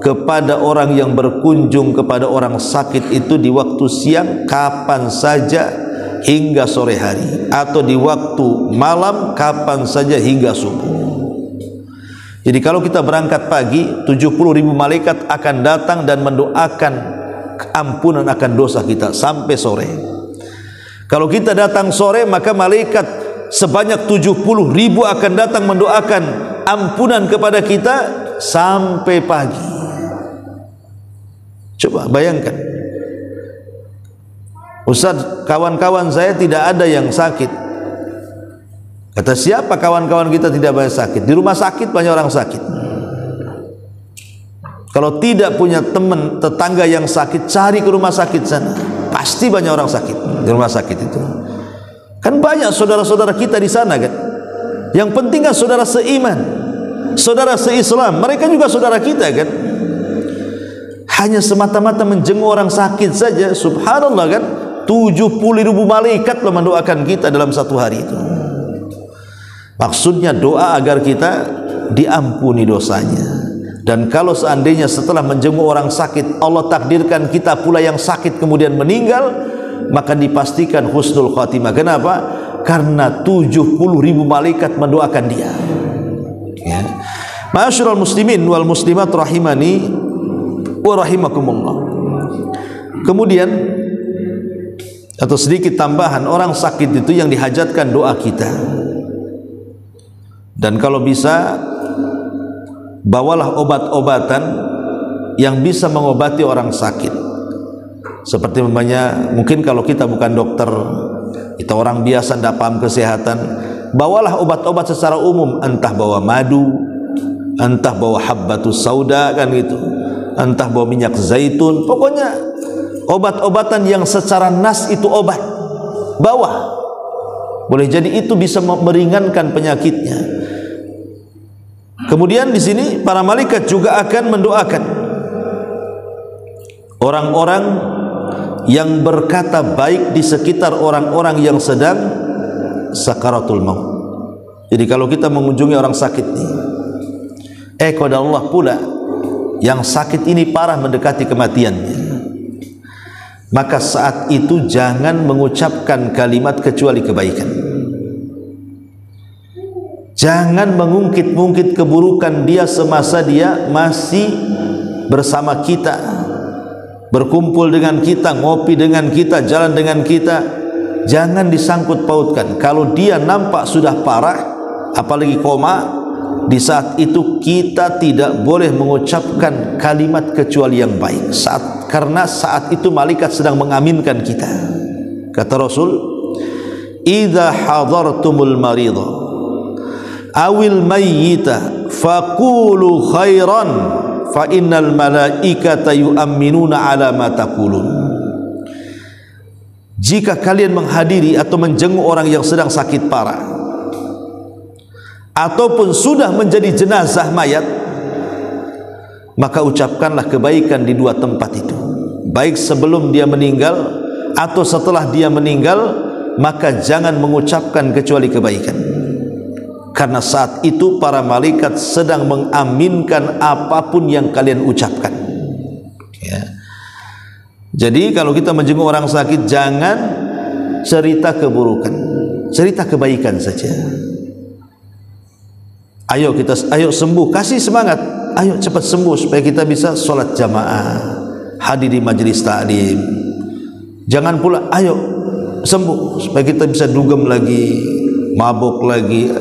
kepada orang yang berkunjung kepada orang sakit itu di waktu siang kapan saja hingga sore hari, atau di waktu malam kapan saja hingga subuh. Jadi kalau kita berangkat pagi, 70.000 malaikat akan datang dan mendoakan ampunan akan dosa kita sampai sore. Kalau kita datang sore, maka malaikat sebanyak 70.000 akan datang mendoakan ampunan kepada kita sampai pagi. Coba bayangkan, Ustaz, kawan-kawan saya tidak ada yang sakit. Kata siapa kawan-kawan kita tidak banyak sakit? Di rumah sakit banyak orang sakit. Kalau tidak punya teman tetangga yang sakit, cari ke rumah sakit sana. Pasti banyak orang sakit di rumah sakit itu. Kan banyak saudara-saudara kita di sana kan. Yang penting kan saudara seiman, saudara seislam, mereka juga saudara kita kan. Hanya semata-mata menjenguk orang sakit saja, subhanallah kan, 70.000 malaikat loh mendoakan kita dalam satu hari itu. Maksudnya doa agar kita diampuni dosanya. Dan kalau seandainya setelah menjenguk orang sakit Allah takdirkan kita pula yang sakit kemudian meninggal, maka dipastikan husnul khatimah. Kenapa? Karena 70.000 malaikat mendoakan dia. Ya. Ma'asyiral muslimin wal muslimat rahimani wa rahimakumullah. Kemudian atau sedikit tambahan, orang sakit itu yang dihajatkan doa kita. Dan kalau bisa bawalah obat-obatan yang bisa mengobati orang sakit. Seperti umpamanya, mungkin kalau kita bukan dokter, kita orang biasa tidak paham kesehatan, bawalah obat-obat secara umum, entah bawa madu, entah bawa habbatus sauda kan gitu, entah bawa minyak zaitun, pokoknya obat-obatan yang secara nas itu obat, bawa. Boleh jadi itu bisa meringankan penyakitnya. Kemudian di sini para malaikat juga akan mendoakan orang-orang yang berkata baik di sekitar orang-orang yang sedang sakaratul maut. Jadi kalau kita mengunjungi orang sakit nih, kepada Allah pula yang sakit ini parah mendekati kematiannya, maka saat itu jangan mengucapkan kalimat kecuali kebaikan. Jangan mengungkit-ungkit keburukan dia semasa dia masih bersama kita, berkumpul dengan kita, ngopi dengan kita, jalan dengan kita. Jangan disangkut pautkan. Kalau dia nampak sudah parah, apalagi koma, di saat itu kita tidak boleh mengucapkan kalimat kecuali yang baik. Karena saat itu malaikat sedang mengaminkan kita. Kata Rasul, "Idza hadartumul maridha awil mayyita faqulu khairan fa innal malaikata yu'minuna ala ma taqulun." Jika kalian menghadiri atau menjenguk orang yang sedang sakit parah ataupun sudah menjadi jenazah mayat, maka ucapkanlah kebaikan di dua tempat itu, baik sebelum dia meninggal atau setelah dia meninggal, maka jangan mengucapkan kecuali kebaikan. Karena saat itu para malaikat sedang mengaminkan apapun yang kalian ucapkan. Ya. Jadi kalau kita menjenguk orang sakit, jangan cerita keburukan, cerita kebaikan saja. Ayo sembuh, kasih semangat, ayo cepat sembuh supaya kita bisa sholat jamaah, hadir di majelis taklim. Jangan pula ayo sembuh supaya kita bisa dugem lagi, mabuk lagi.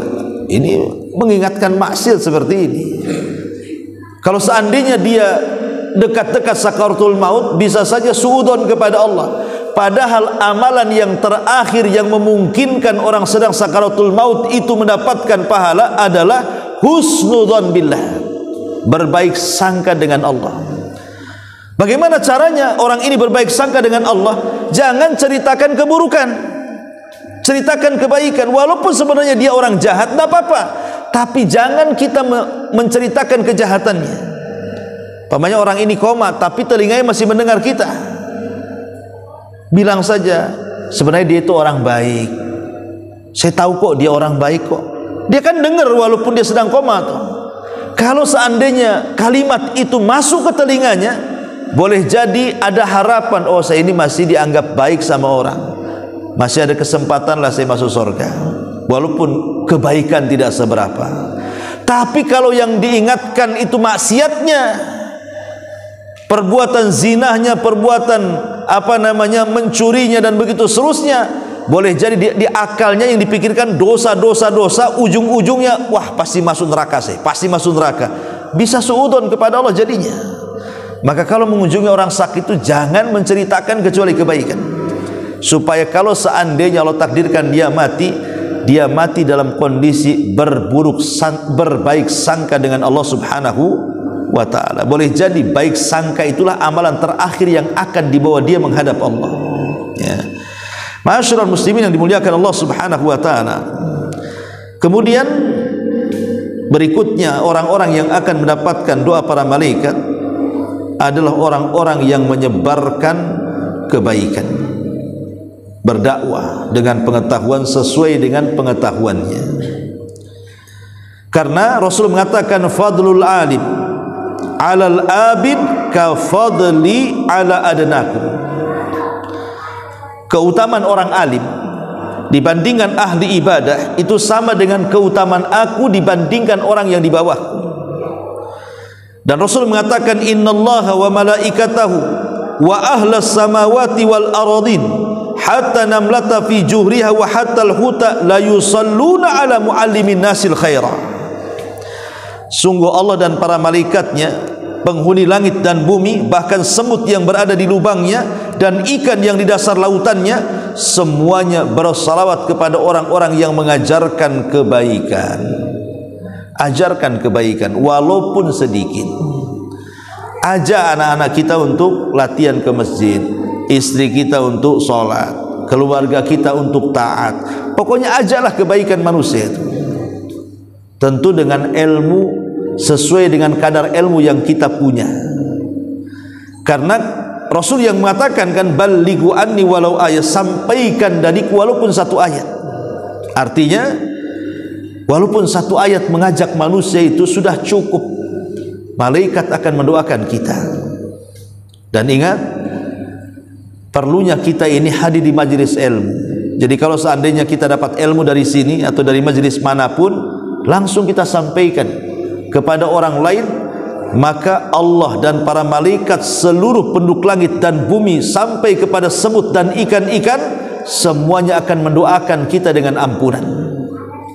Ini mengingatkan maksiat seperti ini. Kalau seandainya dia dekat-dekat sakaratul maut, bisa saja suudzon kepada Allah. Padahal amalan yang terakhir yang memungkinkan orang sedang sakaratul maut itu mendapatkan pahala adalah husnudzon billah, berbaik sangka dengan Allah. Bagaimana caranya orang ini berbaik sangka dengan Allah? Jangan ceritakan keburukan, ceritakan kebaikan. Walaupun sebenarnya dia orang jahat, tidak apa-apa, tapi jangan kita menceritakan kejahatannya. Pamannya orang ini koma, tapi telinganya masih mendengar kita. Bilang saja, sebenarnya dia itu orang baik. Saya tahu kok dia orang baik kok. Dia kan dengar walaupun dia sedang koma tuh. Kalau seandainya kalimat itu masuk ke telinganya, boleh jadi ada harapan, oh saya ini masih dianggap baik sama orang, masih ada kesempatan lah saya masuk surga, walaupun kebaikan tidak seberapa. Tapi kalau yang diingatkan itu maksiatnya, perbuatan zinahnya, perbuatan mencurinya dan begitu seterusnya, boleh jadi di akalnya yang dipikirkan dosa, ujung-ujungnya wah pasti masuk neraka, pasti masuk neraka, bisa suudon kepada Allah jadinya. Maka kalau mengunjungi orang sakit itu jangan menceritakan kecuali kebaikan, supaya kalau seandainya Allah takdirkan dia mati dalam kondisi berbaik sangka dengan Allah Subhanahu wa ta'ala. Boleh jadi baik sangka itulah amalan terakhir yang akan dibawa dia menghadap Allah, ya. Ma'asyiral muslimin yang dimuliakan Allah Subhanahu wa ta'ala. Kemudian berikutnya, orang-orang yang akan mendapatkan doa para malaikat adalah orang-orang yang menyebarkan kebaikan, berdakwah dengan pengetahuan sesuai dengan pengetahuannya. Karena Rasul mengatakan fadlul alim alal abid ka fadli ala adnakum. Keutamaan orang alim dibandingkan ahli ibadah itu sama dengan keutamaan aku dibandingkan orang yang di bawahku. Dan Rasul mengatakan innallaha wa malaikatahu wa ahlas samawati wal aradin hatta namlata fi juhriha wa hatta al-huta la yusalluna ala muallimin nasil khaira. Sungguh Allah dan para malaikatnya, penghuni langit dan bumi, bahkan semut yang berada di lubangnya dan ikan yang di dasar lautannya, semuanya bersalawat kepada orang-orang yang mengajarkan kebaikan. Ajarkan kebaikan walaupun sedikit. Ajak anak-anak kita untuk latihan ke masjid, istri kita untuk sholat, keluarga kita untuk taat. Pokoknya ajaklah kebaikan manusia itu, tentu dengan ilmu, sesuai dengan kadar ilmu yang kita punya. Karena Rasul yang mengatakan kan balighu anni walau ayat, sampaikan dariku walaupun satu ayat. Artinya walaupun satu ayat mengajak manusia itu sudah cukup. Malaikat akan mendoakan kita. Dan ingat, perlunya kita ini hadir di majelis ilmu. Jadi kalau seandainya kita dapat ilmu dari sini atau dari majelis manapun, langsung kita sampaikan kepada orang lain, maka Allah dan para malaikat, seluruh penduduk langit dan bumi, sampai kepada semut dan ikan-ikan, semuanya akan mendoakan kita dengan ampunan.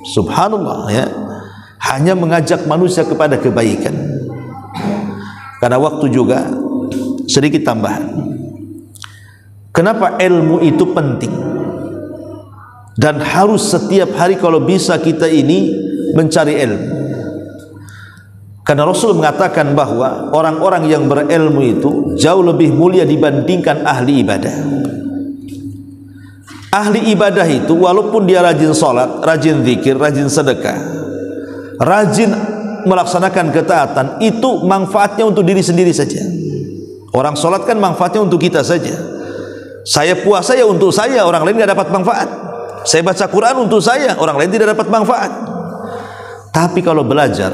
Subhanallah, ya. Hanya mengajak manusia kepada kebaikan. Karena waktu juga sedikit tambahan. Kenapa ilmu itu penting dan harus setiap hari kalau bisa kita ini mencari ilmu? Karena Rasul mengatakan bahwa orang-orang yang berilmu itu jauh lebih mulia dibandingkan ahli ibadah. Ahli ibadah itu walaupun dia rajin sholat, rajin zikir, rajin sedekah, rajin melaksanakan ketaatan, itu manfaatnya untuk diri sendiri saja. Orang sholat kan manfaatnya untuk kita saja. Saya puasa ya untuk saya, orang lain tidak dapat manfaat. Saya baca Quran untuk saya, orang lain tidak dapat manfaat. Tapi kalau belajar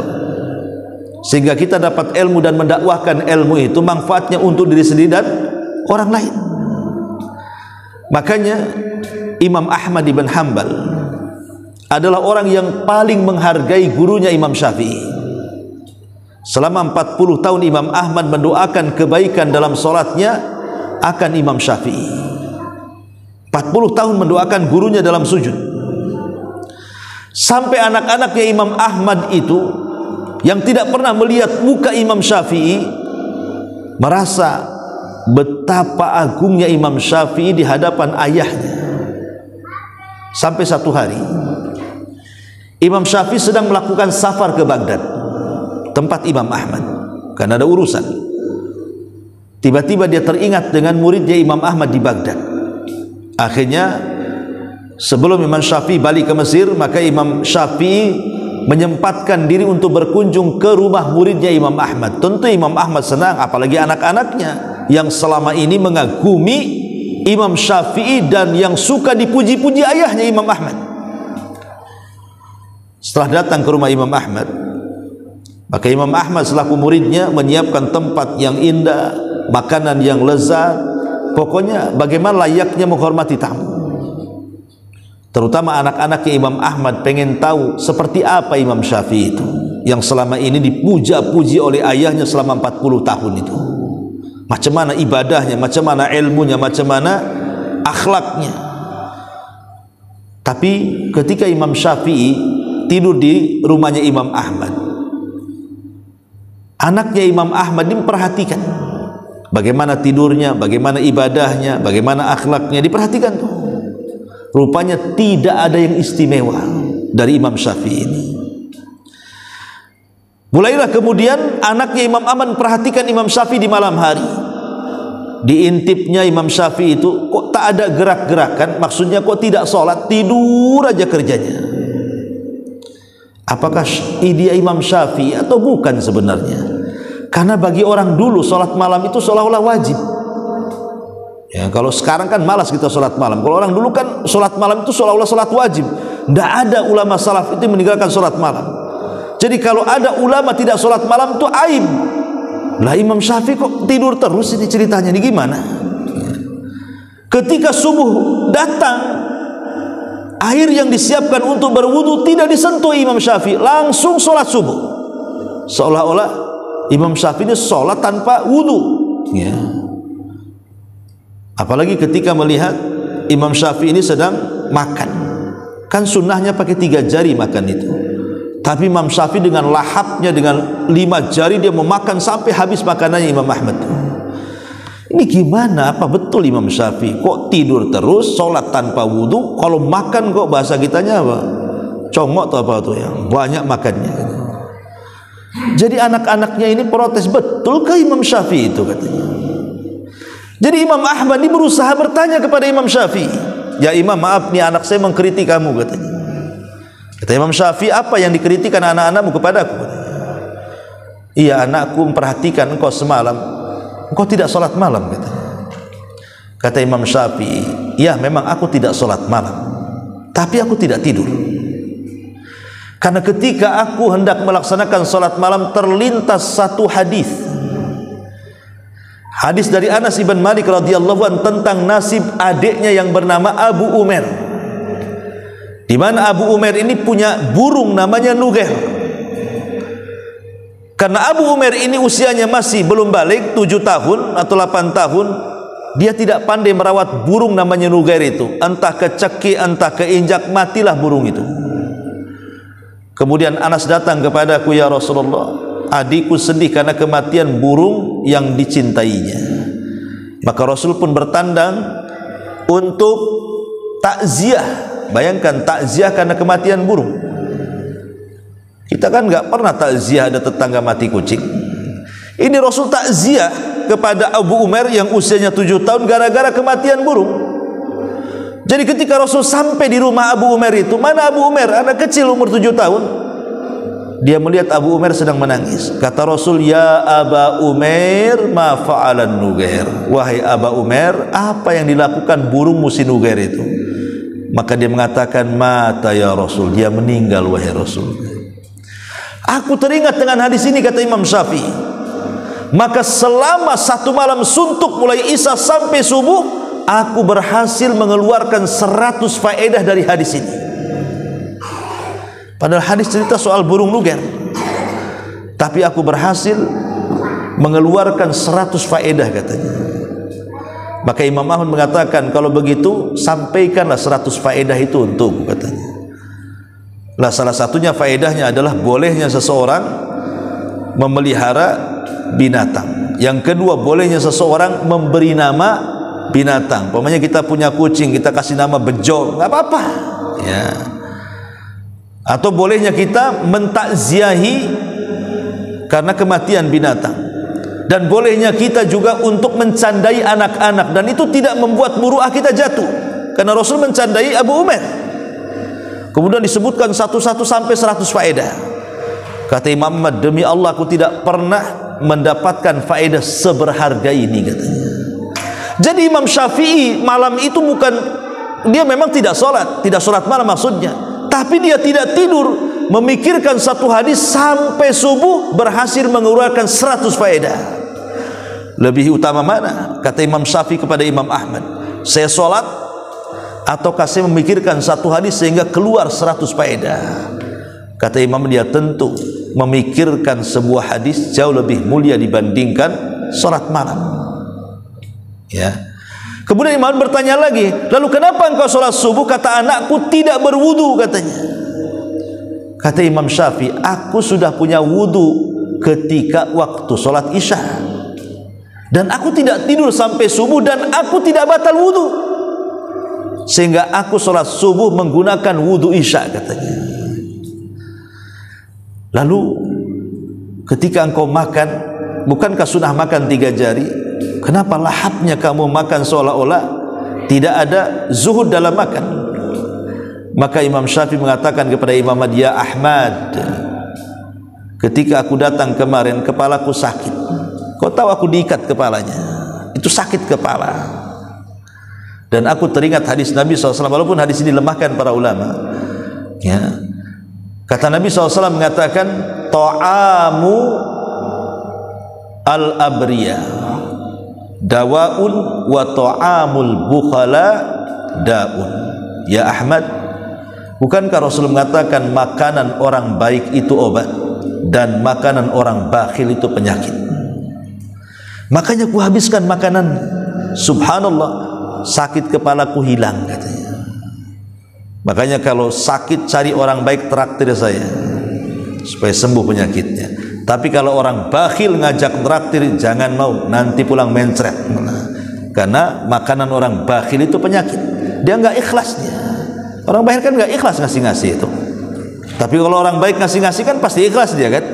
sehingga kita dapat ilmu dan mendakwahkan ilmu itu, manfaatnya untuk diri sendiri dan orang lain. Makanya Imam Ahmad ibn Hanbal adalah orang yang paling menghargai gurunya Imam Syafi'i. Selama 40 tahun Imam Ahmad mendoakan kebaikan dalam solatnya akan Imam Syafi'i. 40 tahun mendoakan gurunya dalam sujud. Sampai anak-anaknya Imam Ahmad itu yang tidak pernah melihat muka Imam Syafi'i merasa betapa agungnya Imam Syafi'i di hadapan ayahnya. Sampai satu hari Imam Syafi'i sedang melakukan safar ke Baghdad, tempat Imam Ahmad, karena ada urusan. Tiba-tiba dia teringat dengan muridnya Imam Ahmad di Baghdad. Akhirnya sebelum Imam Syafi'i balik ke Mesir, maka Imam Syafi'i menyempatkan diri untuk berkunjung ke rumah muridnya Imam Ahmad. Tentu Imam Ahmad senang, apalagi anak-anaknya yang selama ini mengagumi Imam Syafi'i dan yang suka dipuji-puji ayahnya Imam Ahmad. Setelah datang ke rumah Imam Ahmad, Maka Imam Ahmad selaku muridnya menyiapkan tempat yang indah, makanan yang lezat, pokoknya bagaimana layaknya menghormati tamu. Terutama anak-anaknya Imam Ahmad pengen tahu seperti apa Imam Syafi'i itu, yang selama ini dipuja-puji oleh ayahnya selama 40 tahun itu. Macam mana ibadahnya, macam mana ilmunya, macam mana akhlaknya. Tapi ketika Imam Syafi'i tidur di rumahnya Imam Ahmad, anaknya Imam Ahmad diperhatikan bagaimana tidurnya, bagaimana ibadahnya, bagaimana akhlaknya, diperhatikan tuh. Rupanya tidak ada yang istimewa dari Imam Syafi'i ini. Mulailah kemudian anaknya Imam Ahmad perhatikan Imam Syafi'i di malam hari. Diintipnya Imam Syafi'i itu kok tak ada gerak-gerakan, maksudnya kok tidak sholat, tidur aja kerjanya. Apakah dia Imam Syafi'i atau bukan sebenarnya? Karena bagi orang dulu sholat malam itu seolah-olah wajib. Ya, kalau sekarang kan malas kita sholat malam. Kalau orang dulu kan sholat malam itu seolah-olah sholat wajib. Tidak ada ulama salaf itu meninggalkan sholat malam. Jadi kalau ada ulama tidak sholat malam itu aib. Lah Imam Syafi'i kok tidur terus, ini ceritanya ini gimana? Ketika subuh datang, air yang disiapkan untuk berwudu tidak disentuh Imam Syafi'i, langsung sholat subuh. Seolah-olah Imam Syafi'i ini sholat tanpa wudu. Ya. Apalagi ketika melihat Imam Syafi'i ini sedang makan, kan sunnahnya pakai 3 jari makan itu. Tapi Imam Syafi'i dengan lahapnya, dengan 5 jari dia memakan sampai habis makanannya Imam Ahmad. Ini gimana? Apa betul Imam Syafi'i kok tidur terus, sholat tanpa wudu? Kalau makan kok bahasa kitanya apa? Congok atau apa tuh yang banyak makannya. Jadi anak-anaknya ini protes, betulkah Imam Syafi'i itu katanya? Jadi Imam Ahmad ini berusaha bertanya kepada Imam Syafi'i, ya Imam, maaf nih anak saya mengkritik kamu katanya. Kata Imam Syafi'i, apa yang dikritikkan anak-anakmu kepadaku? Iya, anakku memperhatikan engkau semalam, engkau tidak sholat malam katanya. Kata Imam Syafi'i, ya memang aku tidak sholat malam, tapi aku tidak tidur. Karena ketika aku hendak melaksanakan sholat malam, terlintas satu hadis. Hadis dari Anas ibn Malik radhiyallahu anhu tentang nasib adiknya yang bernama Abu Umair. Di mana Abu Umair ini punya burung namanya Nugair. Karena Abu Umair ini usianya masih belum balik 7 tahun atau 8 tahun, dia tidak pandai merawat burung namanya Nugair itu. Entah kecekik, entah keinjak, matilah burung itu. Kemudian Anas datang kepadaku, ya Rasulullah, adikku sedih karena kematian burung yang dicintainya. Maka Rasul pun bertandang untuk takziah. Bayangkan takziah karena kematian burung. Kita kan nggak pernah takziah ada tetangga mati kucing. Ini Rasul takziah kepada Abu Umair yang usianya 7 tahun gara-gara kematian burung. Jadi ketika Rasul sampai di rumah Abu Umair itu, mana Abu Umair? Anak kecil umur 7 tahun. Dia melihat Abu Umair sedang menangis. Kata Rasul, ya Aba Umair, ma fa'alan Nugair. Wahai Aba Umair, apa yang dilakukan burung musi Nugair itu? Maka dia mengatakan, mata ya Rasul, dia meninggal wahai Rasul. Aku teringat dengan hadis ini, kata Imam Syafi'i. Maka selama 1 malam suntuk mulai Isya sampai subuh, aku berhasil mengeluarkan 100 faedah dari hadis ini. Padahal hadis cerita soal burung Nugair, tapi aku berhasil mengeluarkan 100 faedah katanya. Maka Imam Ahmad mengatakan, kalau begitu sampaikanlah 100 faedah itu untukku katanya. Lah salah satunya faedahnya adalah bolehnya seseorang memelihara binatang. Yang kedua, bolehnya seseorang memberi nama binatang. Pokoknya kita punya kucing, kita kasih nama Bejo, nggak apa-apa. Ya. Atau bolehnya kita mentakziahi karena kematian binatang. Dan bolehnya kita juga untuk mencandai anak-anak, dan itu tidak membuat muruah kita jatuh. Karena Rasul mencandai Abu Umair. Kemudian disebutkan satu-satu sampai 100 faedah. Kata Imam Ahmad, demi Allah aku tidak pernah mendapatkan faedah seberharga ini katanya. Jadi Imam Syafi'i malam itu bukan, dia memang tidak sholat malam maksudnya, tapi dia tidak tidur memikirkan satu hadis sampai subuh berhasil mengeluarkan 100 faedah. Lebih utama mana? Kata Imam Syafi'i kepada Imam Ahmad, saya sholat ataukah saya memikirkan satu hadis sehingga keluar 100 faedah? Kata Imam, dia tentu memikirkan sebuah hadis jauh lebih mulia dibandingkan sholat malam. Ya. Kemudian Imam bertanya lagi, lalu kenapa engkau sholat subuh? Kata, anakku tidak berwudu katanya. Kata Imam Syafi'i, aku sudah punya wudu ketika waktu sholat isya, dan aku tidak tidur sampai subuh, dan aku tidak batal wudu, sehingga aku sholat subuh menggunakan wudu isya katanya. Lalu ketika engkau makan, bukankah sunnah makan 3 jari? Kenapa lahapnya kamu makan seolah-olah tidak ada zuhud dalam makan? Maka Imam Syafi'i mengatakan kepada Imam Ahmad, ya Ahmad, ketika aku datang kemarin kepalaku sakit. Kau tahu aku diikat kepalanya, itu sakit kepala. Dan aku teringat hadis Nabi SAW, walaupun hadis ini dilemahkan para ulama, ya. Kata Nabi SAW mengatakan, ta'amu al-abriya dawaun wa ta'amul bukhala daun. Ya Ahmad, bukankah Rasul mengatakan makanan orang baik itu obat dan makanan orang bakhil itu penyakit? Makanya ku habiskan makanan. Subhanallah, sakit kepalaku hilang katanya. Makanya kalau sakit cari orang baik, traktir saya supaya sembuh penyakitnya. Tapi kalau orang bakhil ngajak traktir, jangan mau, nanti pulang mencret. Karena makanan orang bakhil itu penyakit. Dia nggak ikhlas dia. Orang bakhil kan nggak ikhlas ngasih-ngasih itu. Tapi kalau orang baik ngasih-ngasih kan pasti ikhlas dia kan.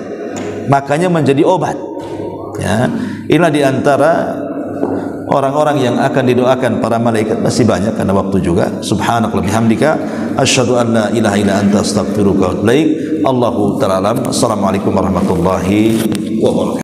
Makanya menjadi obat. Ya, inilah diantara orang-orang yang akan didoakan para malaikat. Masih banyak karena waktu juga. Subhanakallahumma bihamdika asyhadu an la ilaha illa anta astaghfiruka wa atubu ilaik. Allahu ta'ala alam. Assalamualaikum warahmatullahi wabarakatuh.